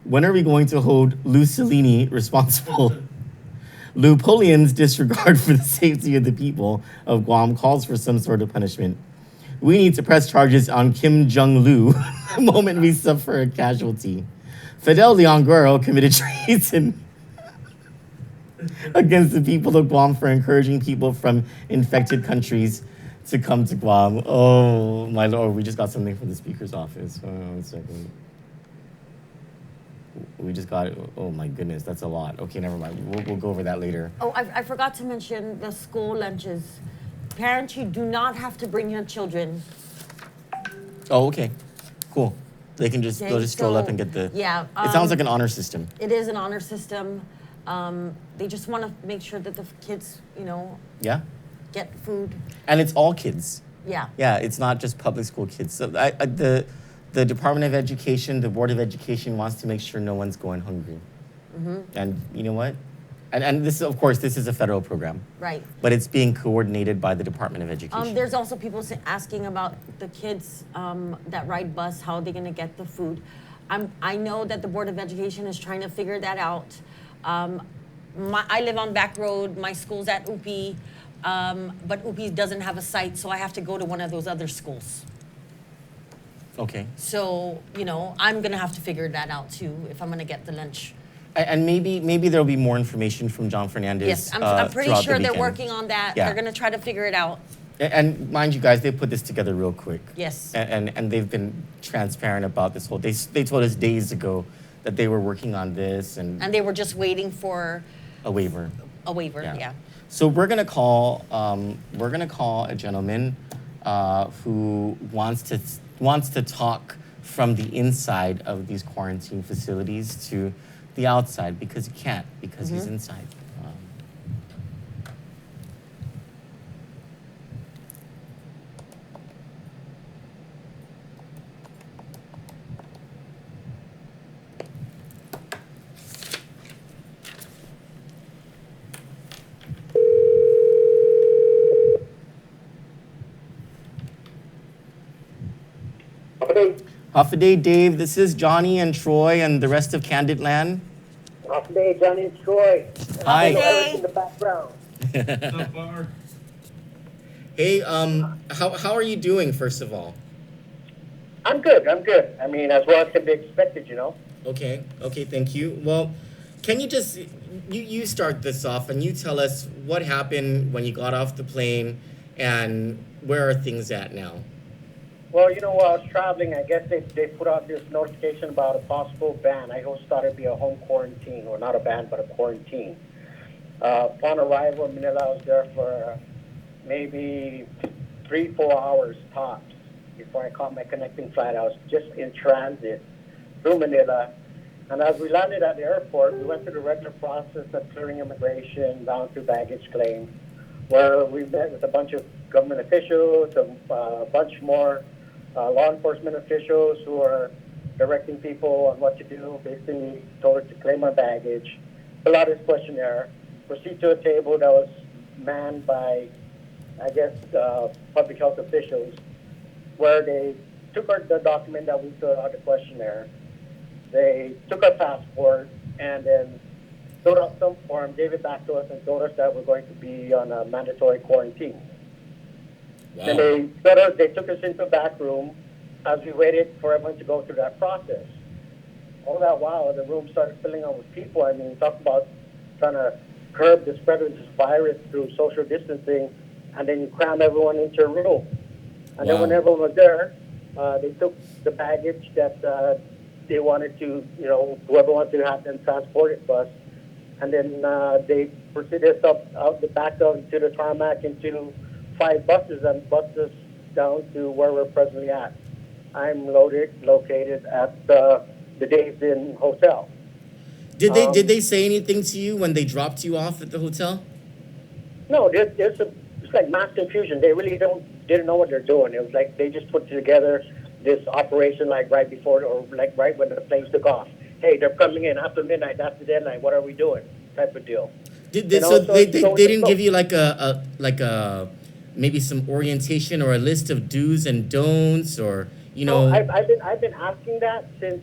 "When are we going to hold Lou Cellini responsible? Lou Polian's disregard for the safety of the people of Guam calls for some sort of punishment. We need to press charges on Kim Jong-lu the moment we suffer a casualty. Fidel Leon Guerrero committed treason against the people of Guam for encouraging people from infected countries to come to Guam." Oh, my Lord, we just got something from the Speaker's office. Hold on 1 second. We just got, oh my goodness, that's a lot. Okay, never mind. We'll go over that later. Oh, I forgot to mention the school lunches. Parents, you do not have to bring your children. Oh, okay. Cool. They'll just stroll up and get the. Yeah. It sounds like an honor system. It is an honor system. They just want to make sure that the kids, Yeah. get food. And it's all kids. Yeah. Yeah, it's not just public school kids. So the Department of Education, the Board of Education wants to make sure no one's going hungry. Mm-hmm. And you know what? And this, of course, this is a federal program. Right. But it's being coordinated by the Department of Education. There's also people asking about the kids that ride bus, how are they going to get the food? I know that the Board of Education is trying to figure that out. I live on Back Road. My school's at UPI, but UPI doesn't have a site, so I have to go to one of those other schools. Okay. So, I'm going to have to figure that out too if I'm going to get the lunch. And maybe there'll be more information from John Fernandez. Yes, I'm pretty throughout sure the they're weekend. working on that. Yeah. They're going to try to figure it out. And mind you guys, they put this together real quick. Yes. And they've been transparent about this whole. They told us days ago that they were working on this and And they were just waiting for a waiver. a waiver. Yeah. So we're gonna call a gentleman who wants to talk from the inside of these quarantine facilities to the outside because he can't because he's inside. Half a day, Dave. This is Johnny and Troy and the rest of Kandit Land. Half a day, Johnny and Troy. Hi. Eric in the background. Hey, how are you doing, first of all? I'm good. I mean, as well as can be expected, Okay, thank you. Well, can you just, you start this off and you tell us what happened when you got off the plane and where are things at now? Well, while I was traveling, I guess they put out this notification about a possible ban. I thought it'd be a home quarantine, or not a ban, but a quarantine. Upon arrival in Manila, I was there for maybe 3-4 hours tops before I caught my connecting flight. I was just in transit through Manila. And as we landed at the airport, we went through the regular process of clearing immigration, down through baggage claim, where we met with a bunch of government officials, a bunch more law enforcement officials who are directing people on what to do. Basically told us to claim our baggage, fill out this questionnaire, proceed to a table that was manned by, I guess, public health officials, where they took the document that we filled out the questionnaire. They took our passport and then filled out some form, gave it back to us, and told us that we're going to be on a mandatory quarantine. Wow. And they took us into a back room as we waited for everyone to go through that process. All that while, the room started filling up with people. I mean, talk about trying to curb the spread of this virus through social distancing, and then you cram everyone into a room. And then when everyone was there, they took the baggage that they wanted to, whoever wanted to have them transported bus, and then they proceeded out the back into the tarmac into 5 buses and bussed us down to where we're presently at. I'm located at the Days Inn Hotel. Did they say anything to you when they dropped you off at the hotel? No, it's like mass confusion. They really didn't know what they're doing. It was like they just put together this operation like right before or like right when the planes took off. Hey, they're coming in after midnight. That's the deadline. What are we doing? Type of deal. They didn't give you like a maybe some orientation or a list of do's and don'ts or No, I've been asking that since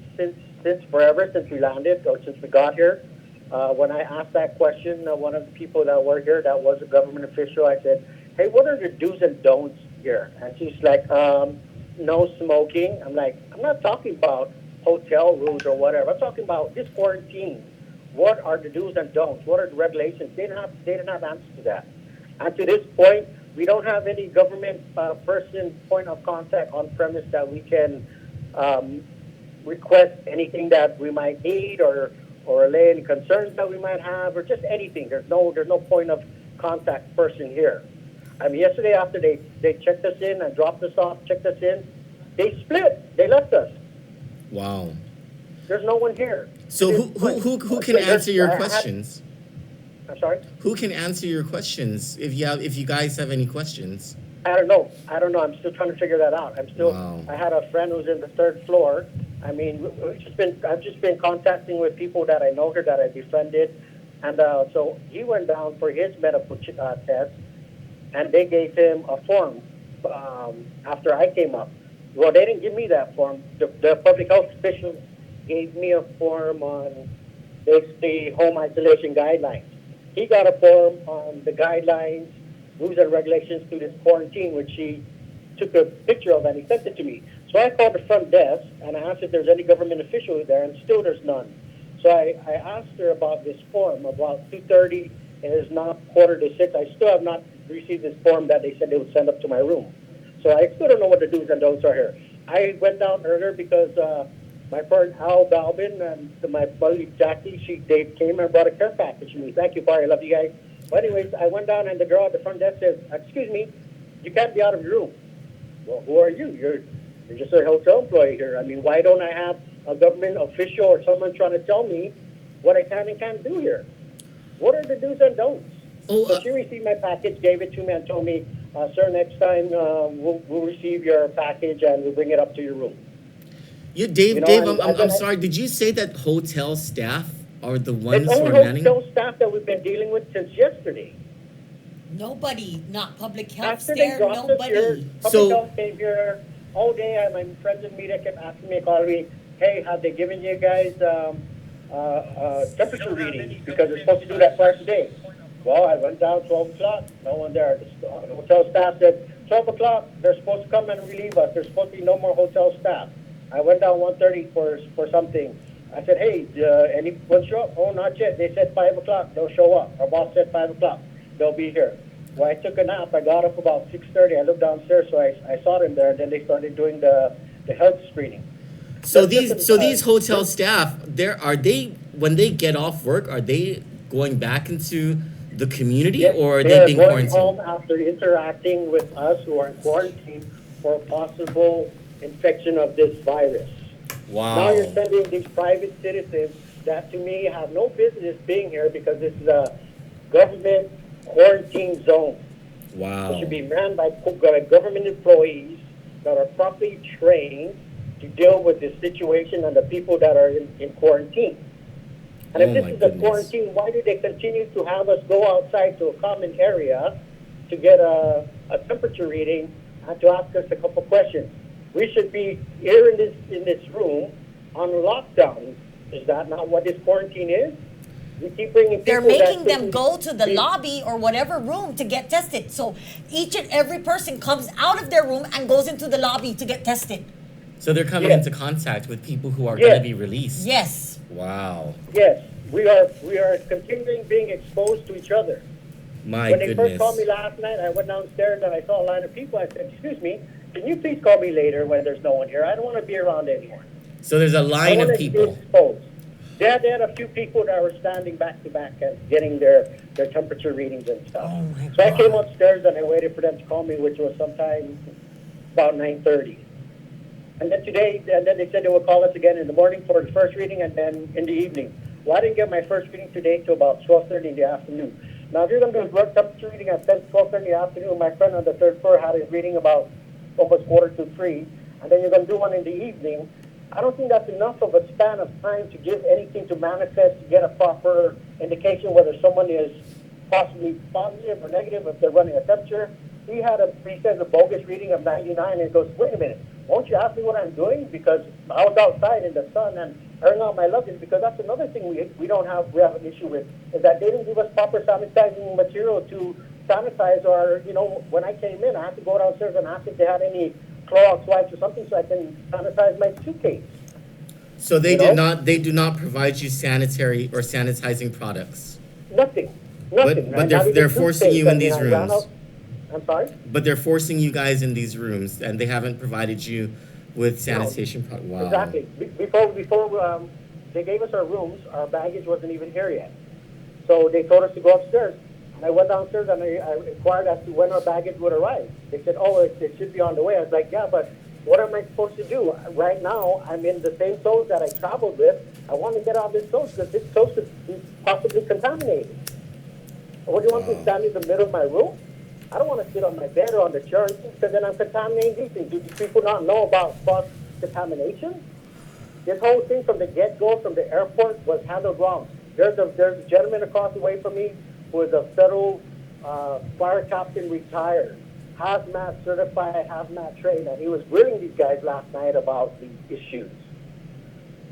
forever, since we landed or since we got here. When I asked that question, one of the people that were here, that was a government official, I said, "Hey, what are the do's and don'ts here?" And she's like, "No smoking." I'm like, "I'm not talking about hotel rules or whatever. I'm talking about this quarantine. What are the do's and don'ts? What are the regulations?" They didn't have answers to that. And to this point, we don't have any government person point of contact on premise that we can request anything that we might need or allay any concerns that we might have or just anything. There's no point of contact person here. I mean, yesterday after they checked us in and dropped us off, checked us in, they split. They left us. Wow. There's no one here. So who can answer your questions? I'm sorry? Who can answer your questions if you guys have any questions? I don't know. I'm still trying to figure that out. Wow. I had a friend who's in the third floor. I mean, I've just been contacting with people that I know here that I befriended, and so he went down for his medical test, and they gave him a form after I came up. Well, they didn't give me that form. The public health officials gave me a form on basically home isolation guidelines. He got a form on the guidelines, rules and regulations to this quarantine, which he took a picture of and he sent it to me. So I called the front desk and I asked if there's any government official there, and still there's none. So I asked her about this form about 2:30. It is now 5:45. I still have not received this form that they said they would send up to my room. So I still don't know what the do's and don'ts are here. I went down earlier because my friend Al Balbin and my buddy Jackie, they came and brought a care package to me. Thank you, Barry. I love you guys. But anyways, I went down and the girl at the front desk says, "Excuse me, you can't be out of your room." Well, who are you? You're just a hotel employee here. I mean, why don't I have a government official or someone trying to tell me what I can and can't do here? What are the do's and don'ts? So she received my package, gave it to me, and told me, "Sir, next time we'll receive your package and we'll bring it up to your room." Dave, I'm sorry. Did you say that hotel staff are the ones it's who are only manning? hotel staff that we've been dealing with since yesterday. Nobody, not public health After there, they dropped us here, nobody. public health came here all day. My friends in media kept asking me, calling me, "Hey, have they given you guys temperature readings? Because they're supposed to do that twice a day." Well, I went down 12 o'clock, no one there. The hotel staff said, 12 o'clock, they're supposed to come and relieve us. There's supposed to be no more hotel staff. I went down 1:30 for something. I said, "Hey, anyone show up?" "Oh, not yet." They said 5 o'clock, they'll show up. Our boss said 5 o'clock, they'll be here. Well, I took a nap. I got up about 6:30. I looked downstairs, so I saw them there, and then they started doing the health screening. So these hotel staff, when they get off work, are they going back into the community, or are they being quarantined? Home after interacting with us who are in quarantine for a possible infection of this virus. Wow. Now you're sending these private citizens that to me have no business being here because this is a government quarantine zone. Wow. It should be ran by government employees that are properly trained to deal with this situation and the people that are in quarantine. And if this is a quarantine, why do they continue to have us go outside to a common area to get a temperature reading and to ask us a couple questions? We should be here in this room on lockdown. Is that not what this quarantine is? We keep bringing people. They're making them go to the lobby or whatever room to get tested. So each and every person comes out of their room and goes into the lobby to get tested. So they're coming into contact with people who are going to be released. Yes. Wow. Yes, we are continuing being exposed to each other. My when goodness. they first called me last night, I went downstairs and I saw a line of people. I said, "Excuse me, can you please call me later when there's no one here? I don't want to be around anymore." So there's a line of people. They had a few people that were standing back to back and getting their temperature readings and stuff. Oh my So I God. came upstairs and I waited for them to call me, which was sometime about 9:30. And then they said they would call us again in the morning for the first reading and then in the evening. Well, I didn't get my first reading today till about 12:30 in the afternoon. Now, if you're going to do a blood temperature reading at 12:30 in the afternoon, my friend on the third floor had his reading about almost 2:45, and then you're going to do one in the evening. I don't think that's enough of a span of time to give anything to manifest, to get a proper indication whether someone is possibly positive or negative if they're running a temperature. He says a bogus reading of 99, and he goes, "Wait a minute, won't you ask me what I'm doing?" Because I was outside in the sun and airing out my luggage, because that's another thing we have an issue with, is that they didn't give us proper sanitizing material to sanitize, or, when I came in, I had to go downstairs and ask if they had any Clorox wipes or something so I can sanitize my suitcase. So they do not provide you sanitary or sanitizing products. Nothing. But they're forcing you in these rooms. I'm sorry? But they're forcing you guys in these rooms, and they haven't provided you with sanitation. Wow. Exactly. Before they gave us our rooms, our baggage wasn't even here yet. So they told us to go upstairs. And I went downstairs and I inquired as to when our baggage would arrive. They said, oh, it should be on the way. I was like, yeah, but what am I supposed to do? Right now, I'm in the same toes that I traveled with. I want to get out of this toes because this toes could be possibly contaminated. What do you want me to stand in the middle of my room? I don't want to sit on my bed or on the chair because then I'm contaminating these things. Do these people not know about cross contamination? This whole thing from the get-go, from the airport, was handled wrong. There's a gentleman across the way from me who is a federal fire captain retired, hazmat certified, hazmat trained, and he was grilling these guys last night about these issues.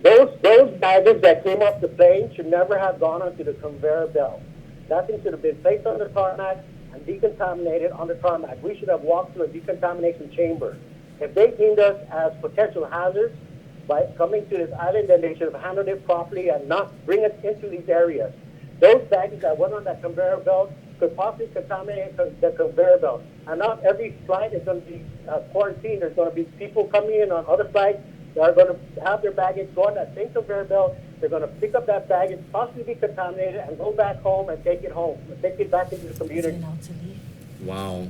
Those baggage that came off the plane should never have gone onto the conveyor belt. That thing should have been placed on the tarmac and decontaminated on the tarmac. We should have walked through a decontamination chamber. If they deemed us as potential hazards by coming to this island, then they should have handled it properly and not bring us into these areas. Those baggage that went on that conveyor belt could possibly contaminate the conveyor belt. And not every flight is going to be quarantined. There's going to be people coming in on other flights that are going to have their baggage go on that same conveyor belt. They're going to pick up that baggage, possibly be contaminated, and go back home and take it home, and take it back into the community. Wow.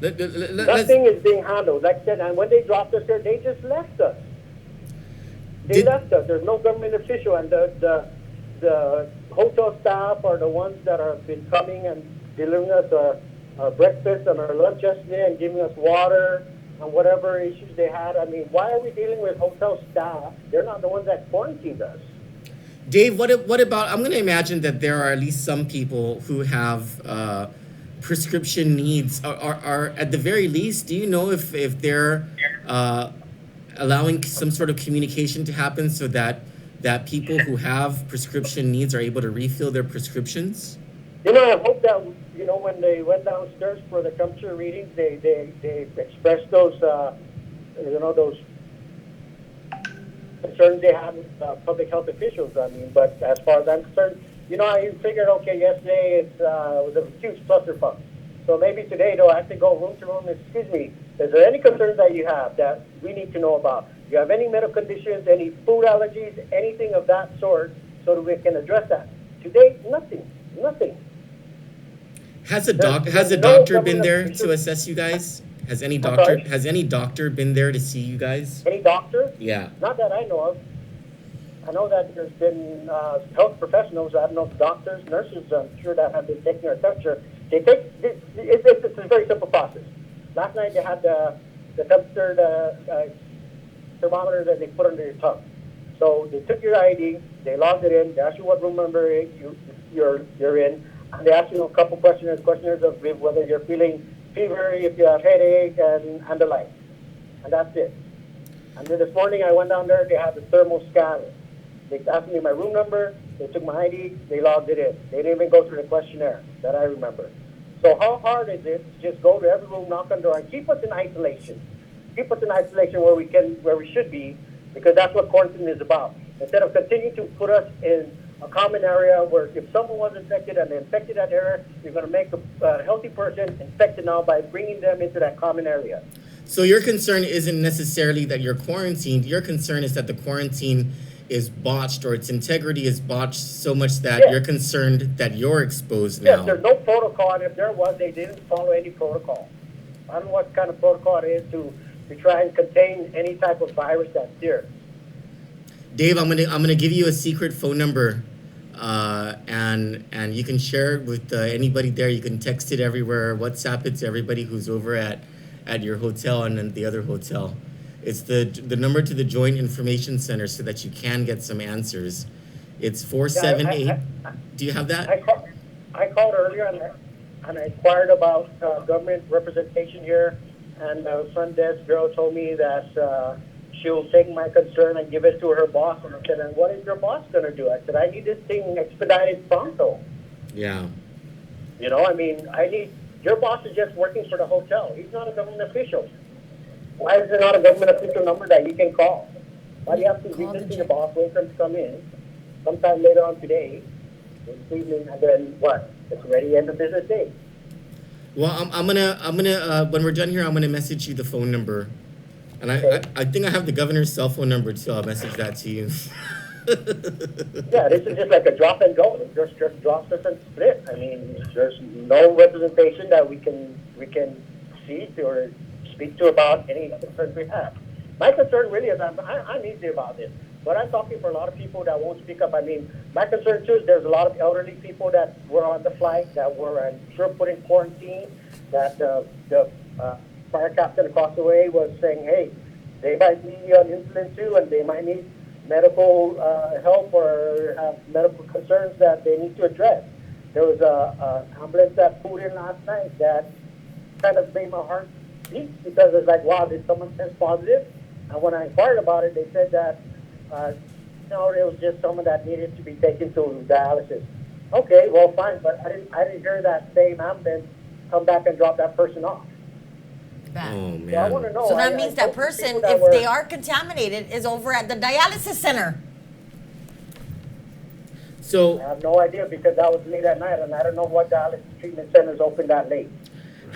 Nothing is being handled. Like I said, and when they dropped us there, they just left us. They left us. There's no government official, and the hotel staff are the ones that have been coming and delivering us our breakfast and our lunch yesterday and giving us water and whatever issues they had. I mean, why are we dealing with hotel staff? They're not the ones that quarantined us. Dave, what about, I'm going to imagine that there are at least some people who have prescription needs, are at the very least, do you know if they're allowing some sort of communication to happen so that people who have prescription needs are able to refill their prescriptions? You know, I hope that, you know, when they went downstairs for the temperature readings, they expressed those, those concerns they had with public health officials. I mean, but as far as I'm concerned, you know, I figured, okay, yesterday it was a huge clusterfuck. So maybe today they'll have to go room to room. Excuse me, is there any concerns that you have that we need to know about? Do you have any medical conditions, any food allergies, anything of that sort, so that we can address that? Today, nothing. Has a doctor been there to assess you guys? Has any doctor been there to see you guys? Any doctor? Yeah. Not that I know of. I know that there's been health professionals, I don't know, doctors, nurses, I'm sure that have been taking our temperature. It's a very simple process. Last night they had the temperature thermometer that they put under your tongue. So they took your ID, they logged it in, they asked you what room number you're in, and they asked you a couple questionnaires of whether you're feeling fever, if you have headache, and the like. And that's it. And then this morning I went down there, they had the thermal scanner. They asked me my room number, they took my ID, they logged it in. They didn't even go through the questionnaire that I remember. So how hard is it to just go to every room, knock on the door, and keep us in isolation? Keep us in isolation where we should be, because that's what quarantine is about. Instead of continuing to put us in a common area where if someone was infected and they infected that area, you're going to make a healthy person infected now by bringing them into that common area. So your concern isn't necessarily that you're quarantined. Your concern is that the quarantine is botched or its integrity is botched so much that you're concerned that you're exposed now. Yes, there's no protocol, and if there was, they didn't follow any protocol. I don't know what kind of protocol it is to try and contain any type of virus that's there. Dave, I'm gonna give you a secret phone number, and you can share it with anybody there. You can text it everywhere, WhatsApp it to everybody who's over at your hotel and then the other hotel. It's the number to the Joint Information Center so that you can get some answers. It's 478. Do you have that? I called earlier and I inquired about government representation here, and the front desk girl told me that she'll take my concern and give it to her boss. And I said, and what is your boss going to do? I said, I need this thing expedited pronto. Yeah. You know, I mean, your boss is just working for the hotel. He's not a government official. Why is there not a government official number that you can call? Why do you have to visit your boss, wait for him to come in sometime later on today, this evening, and then what? It's already end of business day. Well, I'm gonna when we're done here, I'm gonna message you the phone number And I think I have the governor's cell phone number too. I'll message that to you. Yeah, this is just like a drop and go. It just drops us and split. I mean, there's no representation that we can see or speak to about any concerns we have. My concern really is I'm easy about this, but I'm talking for a lot of people that won't speak up. I mean, my concern too is there's a lot of elderly people that were on the flight that were, I'm sure, put in quarantine. That the fire captain across the way was saying, hey, they might be on insulin too, and they might need medical help or have medical concerns that they need to address. There was a ambulance that pulled in last night that kind of made my heart beat because it's like, wow, did someone test positive? And when I inquired about it, they said that no, it was just someone that needed to be taken to dialysis. Okay, well, fine, but I didn't hear that same ambulance come back and drop that person off. Oh man! So I want to know. So that means that person, if they are contaminated, is over at the dialysis center. So I have no idea because that was late at night, and I don't know what dialysis treatment centers open that late.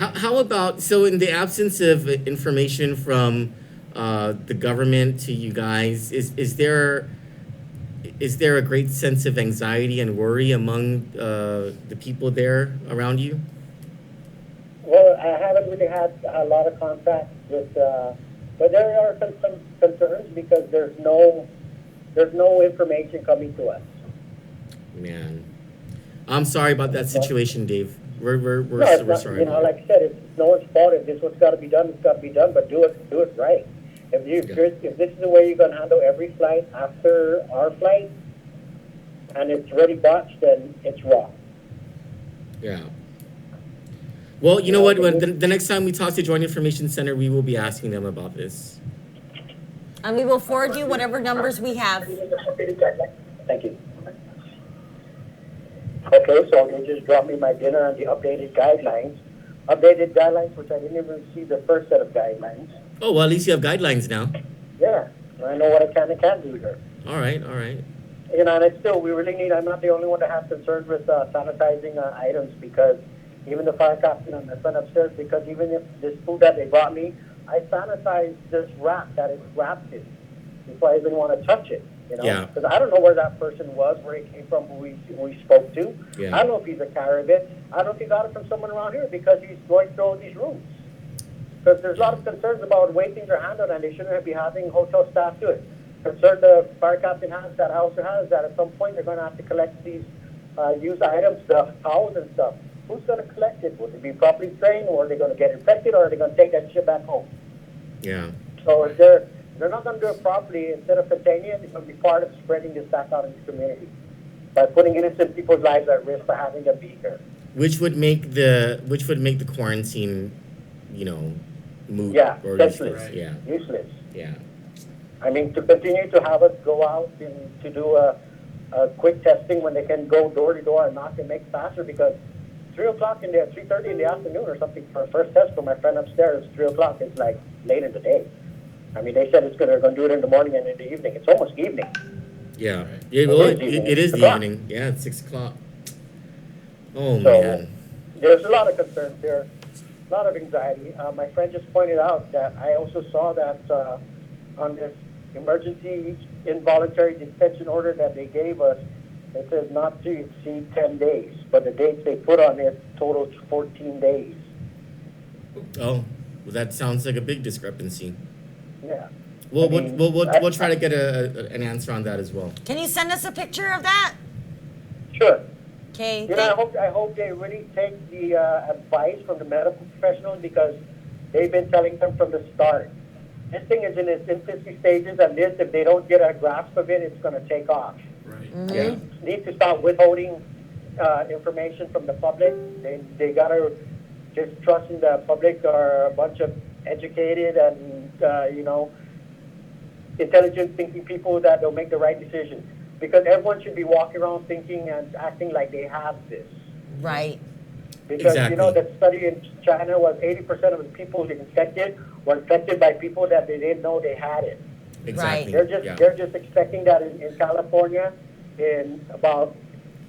how about, so in the absence of information from the government to you guys, is there a great sense of anxiety and worry among the people there around you? Well, I haven't really had a lot of contact with, but there are some concerns because there's no information coming to us. Man, I'm sorry about that situation, Dave. We're sorry. You know, like I said, it's no one's fault. If this is what's got to be done, it's got to be done. But do it right. If this is the way you're going to handle every flight after our flight, and it's already botched, then it's wrong. Yeah. Well, you know what? The next time we talk to Joint Information Center, we will be asking them about this. And we will forward you whatever numbers we have. Thank you. Okay, so they just dropped me my dinner on the updated guidelines. Updated guidelines, which I didn't even see the first set of guidelines. Oh, well, at least you have guidelines now. Yeah, I know what I can and can't do here. All right. You know, and it's still, we really need, I'm not the only one that has concerns with sanitizing items because even the fire captain and my friend upstairs, because even if this food that they brought me, I sanitized this wrap that it's wrapped in before I even want to touch it. You know, Yeah. because I don't know where that person was, where he came from, who we spoke to. Yeah. I don't know if he's a Caribbean. I don't know if he got it from someone around here because he's going through all these rules. Because there's a lot of concerns about the way things are handled, and they shouldn't be having hotel staff do it. Concern the fire captain has, that also has, that at some point they're going to have to collect these used items, the towels and stuff. Who's going to collect it? Will they be properly trained, or are they going to get infected, or are they going to take that shit back home? Yeah. So if they're not going to do it properly, instead of containing it, it's going to be part of spreading this back out in the community by putting innocent people's lives at risk by having them be here. Which would make the quarantine, you know, moot or useless. Right. Yeah. Useless. Yeah. I mean, to continue to have us go out and to do a quick testing when they can go door to door and knock and make faster, because 3:30 in the afternoon or something for a first test for my friend upstairs, 3 o'clock is like late in the day. I mean, they said they're going to do it in the morning and in the evening. It's almost evening. Yeah. It is the evening. Yeah, it's 6 o'clock. Oh, man. There's a lot of concerns there, a lot of anxiety. My friend just pointed out that I also saw that on this emergency involuntary detention order that they gave us, it says not to exceed 10 days, but the dates they put on it totals 14 days. Oh, well, that sounds like a big discrepancy. Yeah. Well, we'll try to get an answer on that as well. Can you send us a picture of that? Sure. Okay. You know, I hope they really take the advice from the medical professionals, because they've been telling them from the start. This thing is in its infancy stages, and if they don't get a grasp of it, it's going to take off. Right. Mm-hmm. Yeah. Need to stop withholding information from the public. They got to just trust in the public are a bunch of educated and intelligent thinking people that they'll make the right decision. Because everyone should be walking around thinking and acting like they have this. Right. Because, Exactly. you know, the study in China was 80% of the people infected were infected by people that they didn't know they had it. Exactly. They're just expecting that in California, in about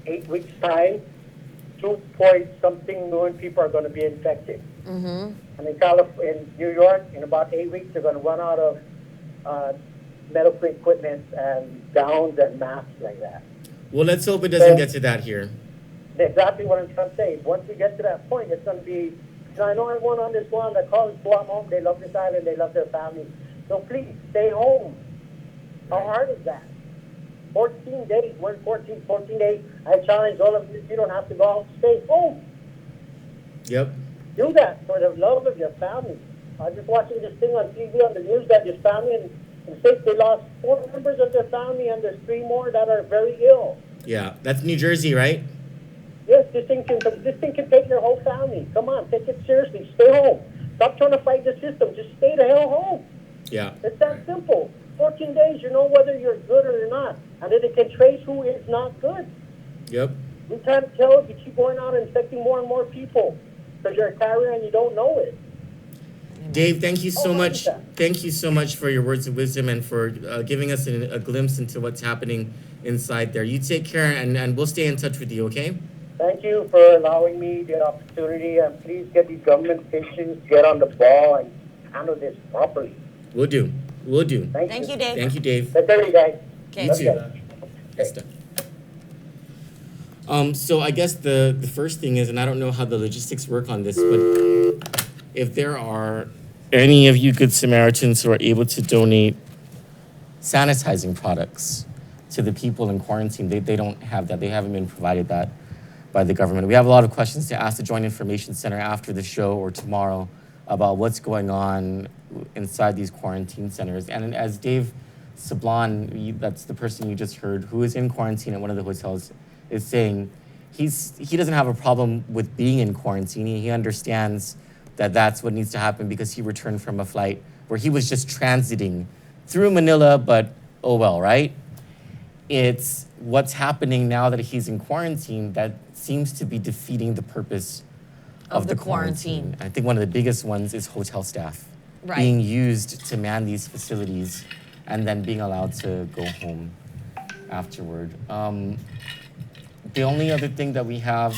8 weeks' time, 2 point something million people are going to be infected. Mm-hmm. And in New York, in about 8 weeks, they're going to run out of medical equipment and gowns and masks like that. Well, let's hope it doesn't get to that here. Exactly what I'm trying to say. Once we get to that point, it's going to be, I know everyone on this one that calls Guam home, they love this island, they love their family. So please, stay home. How hard is that? 14 days, we're 14 days. I challenge all of you, you don't have to go out, stay home. Yep. Do that for the love of your family. I was just watching this thing on TV on the news that this family in states, they lost 4 members of their family and there's 3 more that are very ill. Yeah, that's New Jersey, right? Yes, this thing can take your whole family. Come on, take it seriously. Stay home. Stop trying to fight the system. Just stay the hell home. Yeah. It's that simple. 14 days, you know whether you're good or you're not. And then it can trace who is not good. Yep. We can't tell if you keep going out and infecting more and more people because you're a carrier and you don't know it. Dave, thank you so much. Thank you so much for your words of wisdom and for giving us a glimpse into what's happening inside there. You take care, and we'll stay in touch with you, okay? Thank you for allowing me the opportunity, and please get these government officials, get on the ball and handle this properly. We'll do. We'll do. Thank you, Dave. Thank you, Dave. Take care, you guys. Okay. You too. Yes, sir. So I guess the first thing is, and I don't know how the logistics work on this, but if there are any of you Good Samaritans who are able to donate sanitizing products to the people in quarantine, they don't have that. They haven't been provided that by the government. We have a lot of questions to ask the Joint Information Center after the show or tomorrow about what's going on inside these quarantine centers. And as Dave Sablon, that's the person you just heard, who is in quarantine at one of the hotels, is saying he doesn't have a problem with being in quarantine. He understands that that's what needs to happen because he returned from a flight where he was just transiting through Manila, but oh well, right? It's what's happening now that he's in quarantine that seems to be defeating the purpose of the quarantine. I think one of the biggest ones is hotel staff being used to man these facilities and then being allowed to go home afterward. The only other thing that we have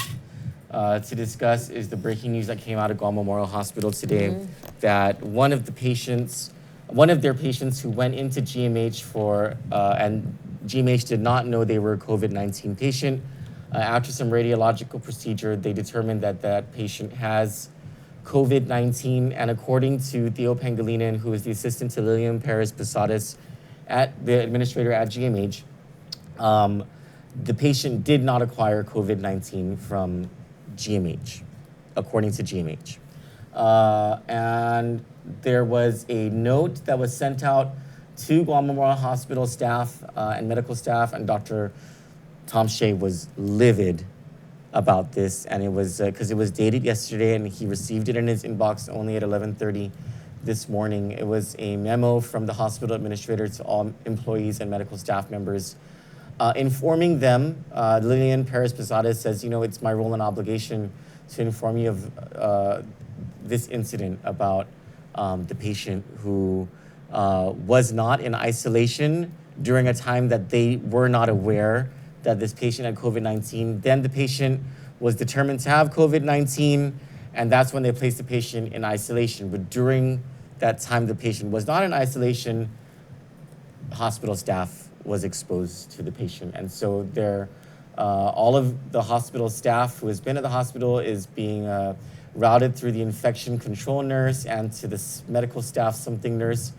to discuss is the breaking news that came out of Guam Memorial Hospital today that one of their patients who went into GMH and GMH did not know they were a COVID-19 patient. After some radiological procedure, they determined that that patient has COVID-19, and according to Theo Pangilinan, who is the assistant to Lillian Perez Posadas, the administrator at GMH, the patient did not acquire COVID-19 from GMH, according to GMH. And there was a note that was sent out to Guam Memorial Hospital staff and medical staff, and Dr. Tom Shea was livid about this, and it was because it was dated yesterday, and he received it in his inbox only at 11:30 this morning. It was a memo from the hospital administrator to all employees and medical staff members, informing them. Lillian Perez Posada says, it's my role and obligation to inform you of this incident about the patient who was not in isolation during a time that they were not aware that this patient had COVID-19. Then the patient was determined to have COVID-19, and that's when they placed the patient in isolation. But during that time the patient was not in isolation, hospital staff was exposed to the patient. And so all of the hospital staff who has been at the hospital is being routed through the infection control nurse and to the medical staff something nurse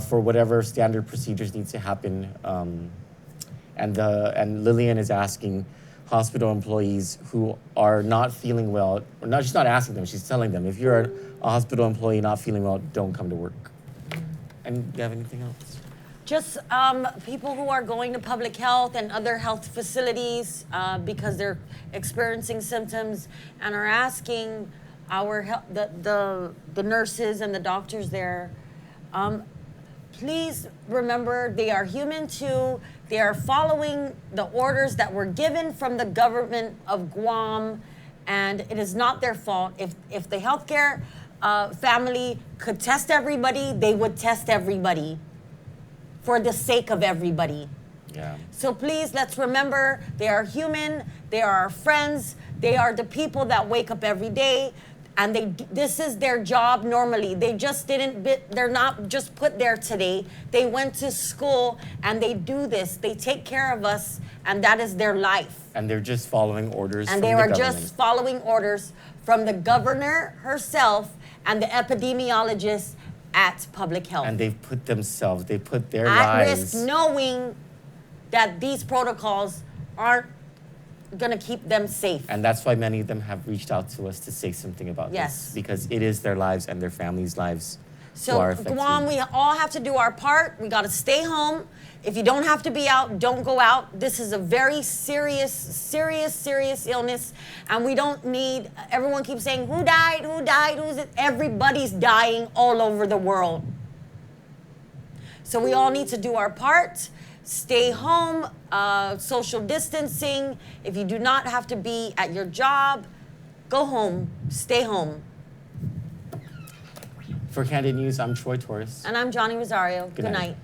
for whatever standard procedures need to happen. And Lillian is asking hospital employees who are not feeling well, or not, she's not asking them, she's telling them, if you're a hospital employee not feeling well, don't come to work. And do you have anything else? Just people who are going to public health and other health facilities because they're experiencing symptoms and are asking the nurses and the doctors there, please remember they are human too. They are following the orders that were given from the government of Guam, and it is not their fault. If the healthcare family could test everybody, they would test everybody for the sake of everybody. Yeah. So please, let's remember they are human, they are our friends, they are the people that wake up every day and this is their job normally. They just they're not just put there today. They went to school and they do this. They take care of us, and that is their life. And they're just following orders And from they the are government. just following orders from the governor herself and the epidemiologist at Public Health. And they've put themselves, they put their at lives. risk, knowing that these protocols aren't going to keep them safe. And that's why many of them have reached out to us to say something about this. Because it is their lives and their families' lives who are So affected. Guam, we all have to do our part. We got to stay home. If you don't have to be out, don't go out. This is a very serious illness. And we don't need, everyone keeps saying, who died, who's it? Everybody's dying all over the world. So we all need to do our part. Stay home, social distancing. If you do not have to be at your job, go home, stay home. For Kandit News, I'm Troy Torres. And I'm Johnny Rosario. Good Good night. night.